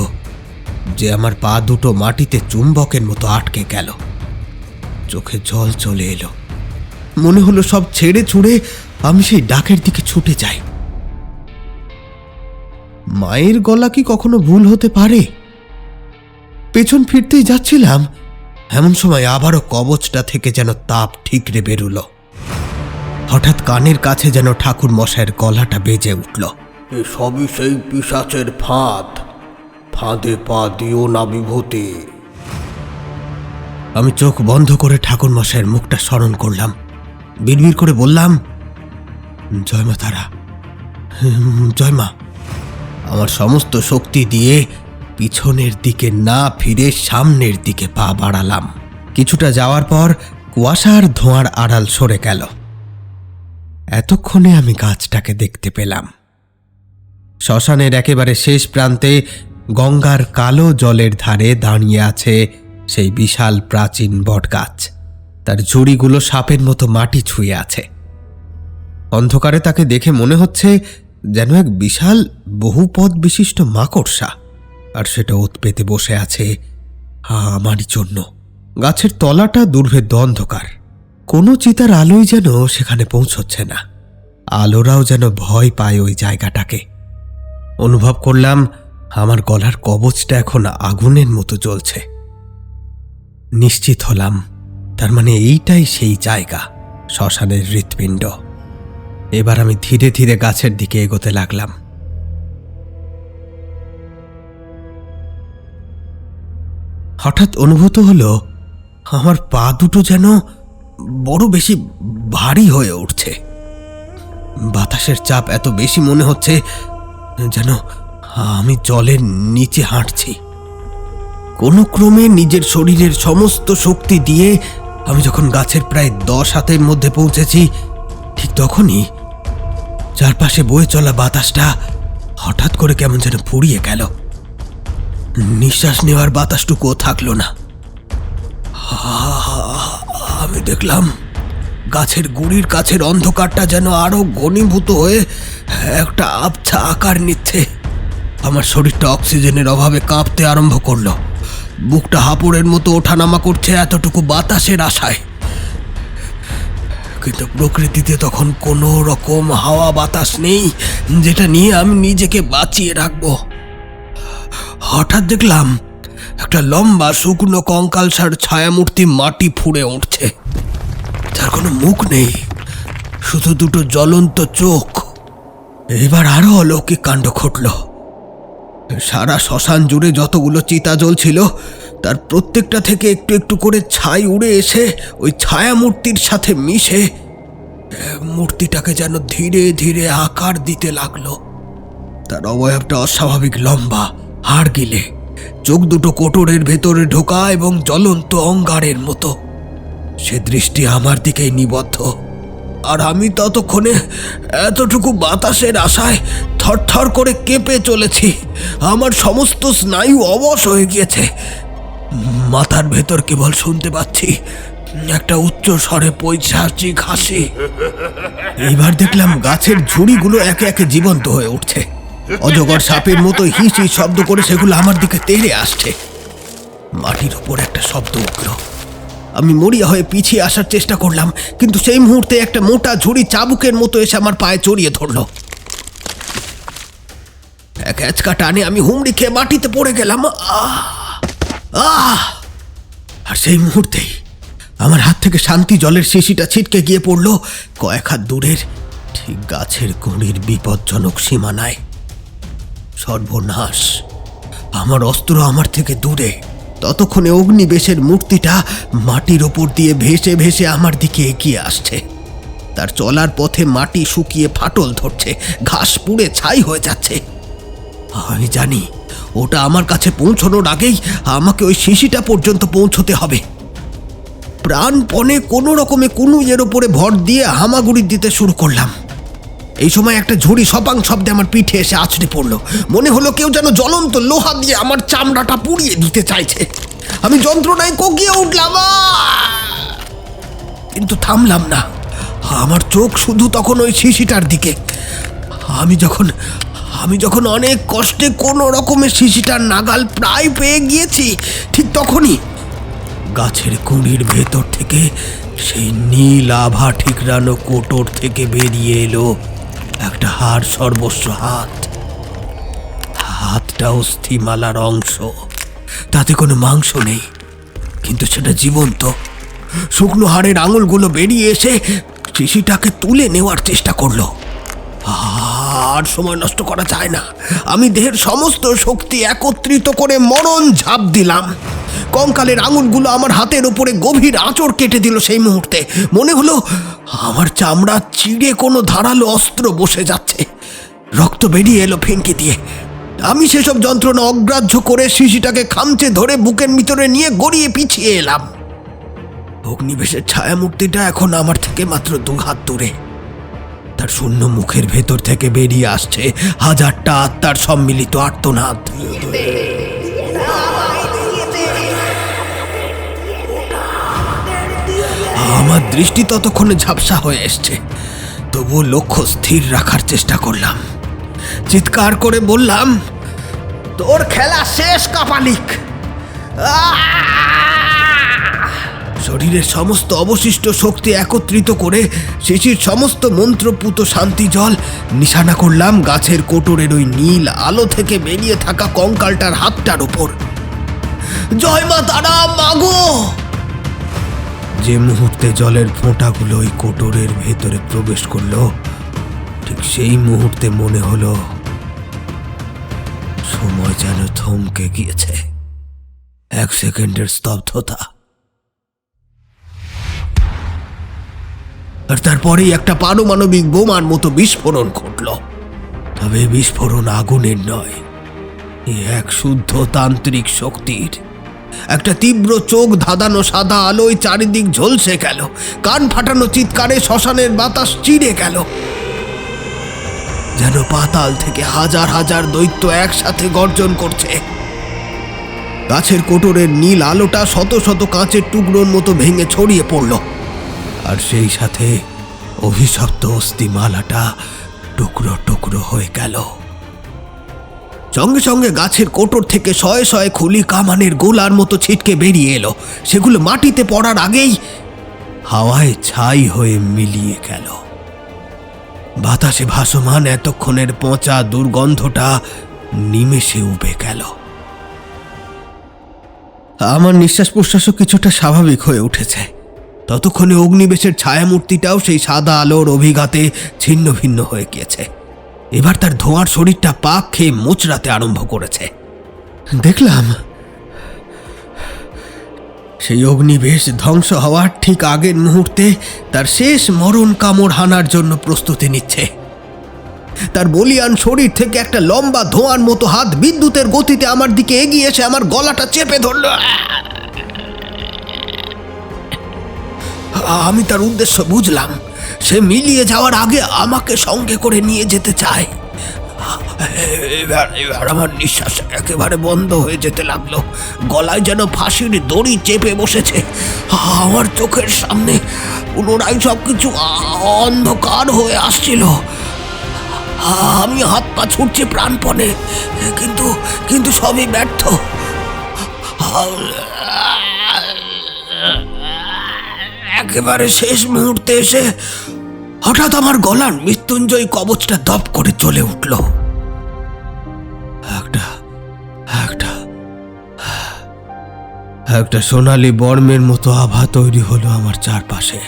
যে আমার পা দুটো মাটিতে চুম্বকের মতো আটকে গেল। চোখে জল চলে এলো। মনে হলো সব ছেড়ে ছুড়ে আমি সেই ডাকের দিকে ছুটে যাই। মায়ের গলা কি কখনো ভুল হতে পারে? পেছন ফিরতেই যাচ্ছিলাম, এমন সময় আবারও কবচটা থেকে যেন তাপ ঠিকরে বেরুলো। হঠাৎ কানের কাছে যেন ঠাকুর মশাইয়ের গলাটা বেজে উঠল। এ সবই সেই পিশাচের ফাঁদ, ফাঁদে পা দিও না বিভূতি। আমি চোখ বন্ধ করে ঠাকুর মশাইয়ের মুখটা স্মরণ করলাম। বিড়বিড় করে বললাম, জয় মা তারা, জয় মা। আমার সমস্ত শক্তি দিয়ে পিছনের দিকে না ফিরে সামনের দিকে পা বাড়ালাম। কিছুটা যাওয়ার পর কুয়াশা আর ধোঁয়ার আড়াল সরে গেল। এতক্ষণে আমি গাছটাকে দেখতে পেলাম। শ্মশানের একেবারে শেষ প্রান্তে গঙ্গার কালো জলের ধারে দাঁড়িয়ে আছে সেই বিশাল প্রাচীন বটগাছ। তার ঝুড়িগুলো সাপের মতো মাটি ছুঁয়ে আছে। অন্ধকারে তাকে দেখে মনে হচ্ছে যেন এক বিশাল বহুপদ বিশিষ্ট মাকড়সা, আর সেটা ওত পেতে বসে আছে আমারই জন্য। গাছের তলাটা দুর্ভেদ্য অন্ধকার, কোনো চিতার আলোই যেন সেখানে পৌঁছচ্ছে না। আলোরাও যেন ভয় পায় ওই জায়গাটাকে। অনুভব করলাম আমার গলার কবচটা এখন আগুনের মতো জ্বলছে। নিশ্চিত হলাম তার মানে এইটাই সেই জায়গা, শ্মশানের হৃৎপিণ্ড। এবার আমি ধীরে ধীরে গাছের দিকে এগোতে লাগলাম। হঠাৎ অনুভূত হলো আমার পা দুটো যেন বড় বেশি ভারী হয়ে উঠছে। বাতাসের চাপ এত বেশি মনে হচ্ছে যেন আমি জলের নিচে হাঁটছি। কোনো ক্রমে নিজের শরীরের সমস্ত শক্তি দিয়ে আমি যখন গাছের প্রায় 10 হাতের মধ্যে পৌঁছেছি, ঠিক তখনই চারপাশে বয়ে চলা বাতাসটা হঠাৎ করে কেমন যেন ফুরিয়ে গেল। নিঃশ্বাস নেওয়ার বাতাসটুকুও থাকলো না। আমি দেখলাম গাছের গুড়ির কাছের অন্ধকারটা যেন আরো ঘনীভূত হয়ে একটা আবছা আকার নিচ্ছে। আমার শরীরটা অক্সিজেনের অভাবে কাঁপতে আরম্ভ করলো। বুকটা হাঁপুড়ের মতো ওঠানামা করছে এতটুকু বাতাসের আশায়। কিন্তু প্রকৃতিতে তখন কোনো রকম হাওয়া বাতাস নেই যেটা নিয়ে আমি নিজেকে বাঁচিয়ে রাখবো। হঠাৎ দেখলাম একটা লম্বা শুকনো কঙ্কালসার ছায়ামূর্তি মাটি ফুঁড়ে উঠছে। তার কোনো মুখ নেই, শুধু দুটো জ্বলন্ত চোখ। এবার আরো অলৌকিক কাণ্ড ঘটল। সারা শ্মশান জুড়ে যতগুলো চিতা জ্বলছিল তার প্রত্যেকটা থেকে একটু একটু করে ছাই উড়ে এসে ওই ছায়ামূর্তির সাথে মিশে মূর্তিটাকে যেন ধীরে ধীরে আকার দিতে লাগলো। তার অবয়বটা অস্বাভাবিক লম্বা, হাড় গিলে, চোখ দুটো কোটরের ভেতরে ঢোকা এবং জ্বলন্ত অঙ্গারের মতো। সে দৃষ্টি আমার দিকেই নিবদ্ধ, আর আমি ততক্ষণে এতটুকু বাতাসের আশায় থরথর করে কেঁপে চলেছি। আমার সমস্ত স্নায়ু অবশ হয়ে গিয়েছে। মাথার ভেতর কেবল শুনতে পাচ্ছি একটা উচ্চ স্বরে পৈশাচিক হাসি। এইবার দেখলাম গাছের ঝুড়িগুলো একে একে জীবন্ত হয়ে উঠছে। অজগর সাপের মতো হিস হিস শব্দ করে সেগুলো আমার দিকে তেড়ে আসছে। মাটির উপর একটা শব্দ উঠল। আমি মরিয়া হয়ে পিছিয়ে আসার চেষ্টা করলাম, কিন্তু সেই মুহূর্তে একটা মোটা ঝুড়ি চাবুকের মতো এসে আমার পায়ে জড়িয়ে ধরল। এক এচকা টানে আমি হুমড়ি খেয়ে মাটিতে পড়ে গেলাম। আর সেই মুহূর্তেই আমার হাত থেকে শান্তি জলের শিশিটা ছিটকে গিয়ে পড়ল কয়েক হাত দূরের ঠিক গাছের গুঁড়ির বিপজ্জনক সীমানায়। সর্বনাশ! আমার অস্ত্র আমার থেকে দূরে। ততক্ষণে অগ্নিবেশের মূর্তিটা মাটির ওপর দিয়ে ভেসে ভেসে আমার দিকে এগিয়ে আসছে। তার চলার পথে মাটি শুকিয়ে ফাটল ধরছে, ঘাস পুড়ে ছাই হয়ে যাচ্ছে। আমি জানি ওটা আমার কাছে পৌঁছানোর আগেই আমাকে ওই শিশিটা পর্যন্ত পৌঁছতে হবে। প্রাণপণে কোনো রকমে কুনুইয়ের ওপরে ভর দিয়ে হামাগুড়ি দিতে শুরু করলাম। এই সময় একটা ঝুড়ি সপাং শব্দে আমার পিঠে এসে আছড়ে পড়ল। মনে হলো কেউ যেন জ্বলন্ত লোহা দিয়ে আমার চামড়াটা পুড়িয়ে দিতে চাইছে। আমি যন্ত্রণায় কোকিয়ে উঠলাম, কিন্তু থামলাম না। আমার চোখ শুধু তখন ওই শিশিটার দিকে। আমি যখন অনেক কষ্টে কোনো রকমে শিশিটার নাগাল প্রায় পেয়ে গিয়েছি, ঠিক তখনই গাছের কুঁড়ির ভেতর থেকে সেই নীল আভা ঠিকরানো কোটর থেকে বেরিয়ে এলো একটা হাড় সর্বস্ব হাত। হাতটা অস্থিমালার অংশ, তাতে কোনো মাংস নেই, কিন্তু সেটা জীবন্ত। শুকনো হাড়ের আঙুলগুলো বেরিয়ে এসে শিশিটাকে তুলে নেওয়ার চেষ্টা করলো। আর সময় নষ্ট করা যায় না। আমি দেহের সমস্ত শক্তি একত্রিত করে মরণ ঝাঁপ দিলাম। কঙ্কালের আঙুলগুলো আমার হাতের উপরে গভীর আঁচড় কেটে দিল। সেই মুহূর্তে মনে হলো আমার চামড়া চিড়ে কোনো ধারালো অস্ত্র বসে যাচ্ছে। রক্ত বেরিয়ে এলো ফিনকি দিয়ে। আমি সেসব যন্ত্রণা অগ্রাহ্য করে শিশিটাকে খামচে ধরে বুকের ভিতরে নিয়ে গড়িয়ে পিছিয়ে এলাম। অগ্নিবেশের ছায়ামূর্তিটা এখন আমার থেকে মাত্র 2 হাত দূরে। তার শূন্য মুখের ভেতর থেকে বেরিয়ে আসছে হাজারটা আত্মার সম্মিলিত আর্তনাদ। আমার দৃষ্টি ততক্ষণে ঝাপসা হয়ে এসছে, তবুও লক্ষ্য স্থির রাখার চেষ্টা করলাম। চিৎকার করে বললাম, তোর খেলা শেষ কাপালিক। শরীরের সমস্ত অবশিষ্ট শক্তি একত্রিত করে শিশির সমস্ত মন্ত্রপুত শান্তি জল নিশানা করলাম গাছের কোটরের ওই নীল আলো থেকে বেরিয়ে থাকা কঙ্কালটার হাতটার উপর। জয় মা তারা, মাগো! যে মুহূর্তে জলের ফোঁটাগুলো ওই কোটরের ভেতরে প্রবেশ করলো, ঠিক সেই মুহূর্তে মনে হলো সময় যেন থমকে গিয়েছে। 1 সেকেন্ডের স্তব্ধতা, আর তারপরেই একটা পারমাণবিক বোমার মতো বিস্ফোরণ ঘটল। তবে বিস্ফোরণ আগুনের নয়, এক শুদ্ধ তান্ত্রিক শক্তির। একটা তীব্র চোখ ধাঁধানো সাদা আলোয় চারিদিক ঝলসে গেল। কান ফাটানো চিৎকারে শ্মশানের বাতাস চিড়ে গেল। যেন পাতাল থেকে হাজার হাজার দৈত্য একসাথে গর্জন করছে। গাছের কোটরের নীল আলোটা শত শত কাঁচের টুকরোর মতো ভেঙে ছড়িয়ে পড়ল, আর সেই সাথে অভিশপ্ত অস্থিমালাটা টুকরো টুকরো হয়ে গেল। সঙ্গে সঙ্গে গাছের কোটর থেকে শয়ে শয়ে খুলি কামানের গোলার মতো ছিটকে বেরিয়ে এলো। সেগুলো মাটিতে পড়ার আগেই হাওয়ায় ছাই হয়ে মিলিয়ে গেল। বাতাসে ভাসমান এতক্ষণের পচা দুর্গন্ধটা নিমেষে উবে গেল। আমার নিঃশ্বাস প্রশ্বাসও কিছুটা স্বাভাবিক হয়ে উঠেছে। ততক্ষণে অগ্নিবেশের ছায়ামূর্তিটাও সেই সাদা আলোর অভিঘাতে ছিন্ন ভিন্ন হয়ে গিয়েছে। এবার তার ধোঁয়ার শরীরটা পাক খেয়ে মোচড়াতে আরম্ভ করেছে। দেখলাম সেই অগ্নিবেশ ধ্বংস হওয়ার ঠিক আগের মুহূর্তে তার শেষ মরণ কামড় হানার জন্য প্রস্তুতি নিচ্ছে। তার বলিয়ান শরীর থেকে একটা লম্বা ধোঁয়ার মতো হাত বিদ্যুতের গতিতে আমার দিকে এগিয়ে এসে আমার গলাটা চেপে ধরল। আমি তার উদ্দেশ্য বুঝলাম। সে মিলিয়ে যাওয়ার আগে আমাকে সঙ্গে করে নিয়ে যেতে চায়। এবার আমার নিঃশ্বাস একেবারে বন্ধ হয়ে যেতে লাগলো। গলায় যেন ফাঁসির দড়ি চেপে বসেছে। আমার চোখের সামনে পুনরায় সবকিছু অন্ধকার হয়ে আসছিল। আমি হাত পা ছুটছি প্রাণপণে, কিন্তু সবই ব্যর্থ। একেবারে শেষ মুহূর্তে এসে হঠাৎ আমার গলার মৃত্যুঞ্জয়ী কবচটা দপ করে চলে উঠল। একটা সোনালী বর্মের মতো আভা তৈরি হলো আমার চারপাশে।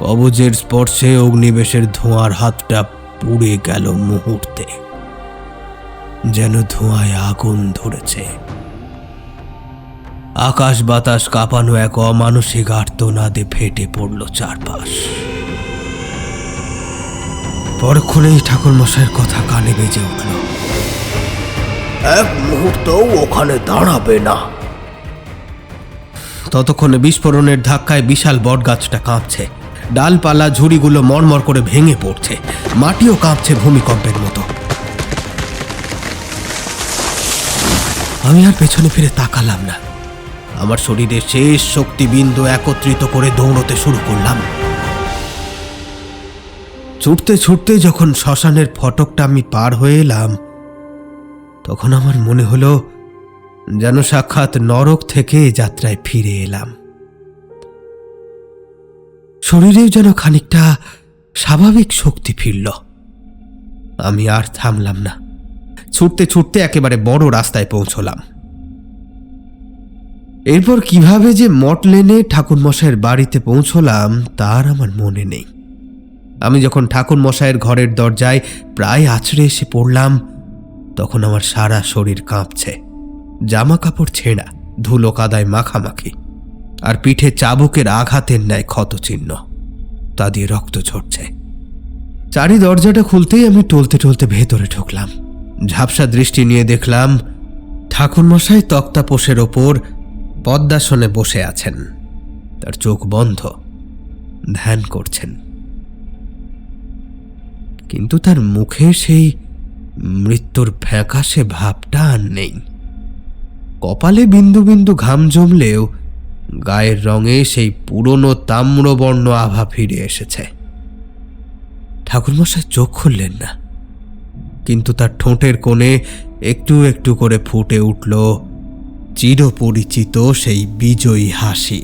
কবচের স্পর্শে অগ্নিবেশের ধোঁয়ার হাতটা পুড়ে গেল মুহূর্তে, যেন ধোঁয়ায় আগুন ধরেছে। আকাশ বাতাস কাঁপানো এক অমানসিক আর্তনাদে ফেটে পড়ল চারপাশ। পরক্ষণেই ঠাকুরমশাইয়ের কথা কানে বেজে উঠল, এক মুহূর্তও ওখানে দাঁড়াবে না। ততক্ষণে বিস্ফোরণের ধাক্কায় বিশাল বটগাছটা কাঁপছে, ডালপালা ঝুড়িগুলো মরমর করে ভেঙে পড়ছে, মাটিও কাঁপছে ভূমিকম্পের মতো। আমি আর পেছনে ফিরে তাকালাম না। আমার শরীরে শেষ শক্তিবিন্দু একত্রিত করে দৌড়তে শুরু করলাম। ছুটতে ছুটতে যখন শ্মশানের ফটকটা আমি পার হয়ে এলাম, তখন আমার মনে হলো যেন সাক্ষাৎ নরক থেকে যাত্রায় ফিরে এলাম। শরীরেও যেন খানিকটা স্বাভাবিক শক্তি ফিরল। আমি আর থামলাম না, ছুটতে ছুটতে একেবারে বড় রাস্তায় পৌঁছলাম। এরপর কিভাবে যে মঠ লেনে ঠাকুরমশাইয়ের বাড়িতে পৌঁছলাম তার আমার মনে নেই। আমি যখন ঠাকুরমশাইয়ের ঘরের দরজায় প্রায় আছড়ে এসে পড়লাম, তখন আমার সারা শরীর কাঁপছে, জামা কাপড় ছেঁড়া, ধুলো কাদায় মাখামাখি, আর পিঠে চাবুকের আঘাতের ন্যায় ক্ষতচিহ্ন, তা দিয়ে রক্ত ঝরছে। চারি দরজাটা খুলতেই আমি টলতে টলতে ভেতরে ঢুকলাম। ঝাপসা দৃষ্টি নিয়ে দেখলাম ঠাকুরমশাই তক্তাপোষের ওপর পদ্মাসনে বসে আছেন, তার চোখ বন্ধ, ধ্যান করছেন। কিন্তু তার মুখে সেই মৃত্যুর ফ্যাকাশে ভাবটা আর নেই। কপালে বিন্দু বিন্দু ঘাম জমলেও গায়ের রঙে সেই পুরনো তাম্রবর্ণ আভা ফিরে এসেছে। ঠাকুরমশাই চোখ খুললেন না, কিন্তু তার ঠোঁটের কোণে একটু একটু করে ফুটে উঠল চিরপরিচিত সেই বিজয়ী হাসি।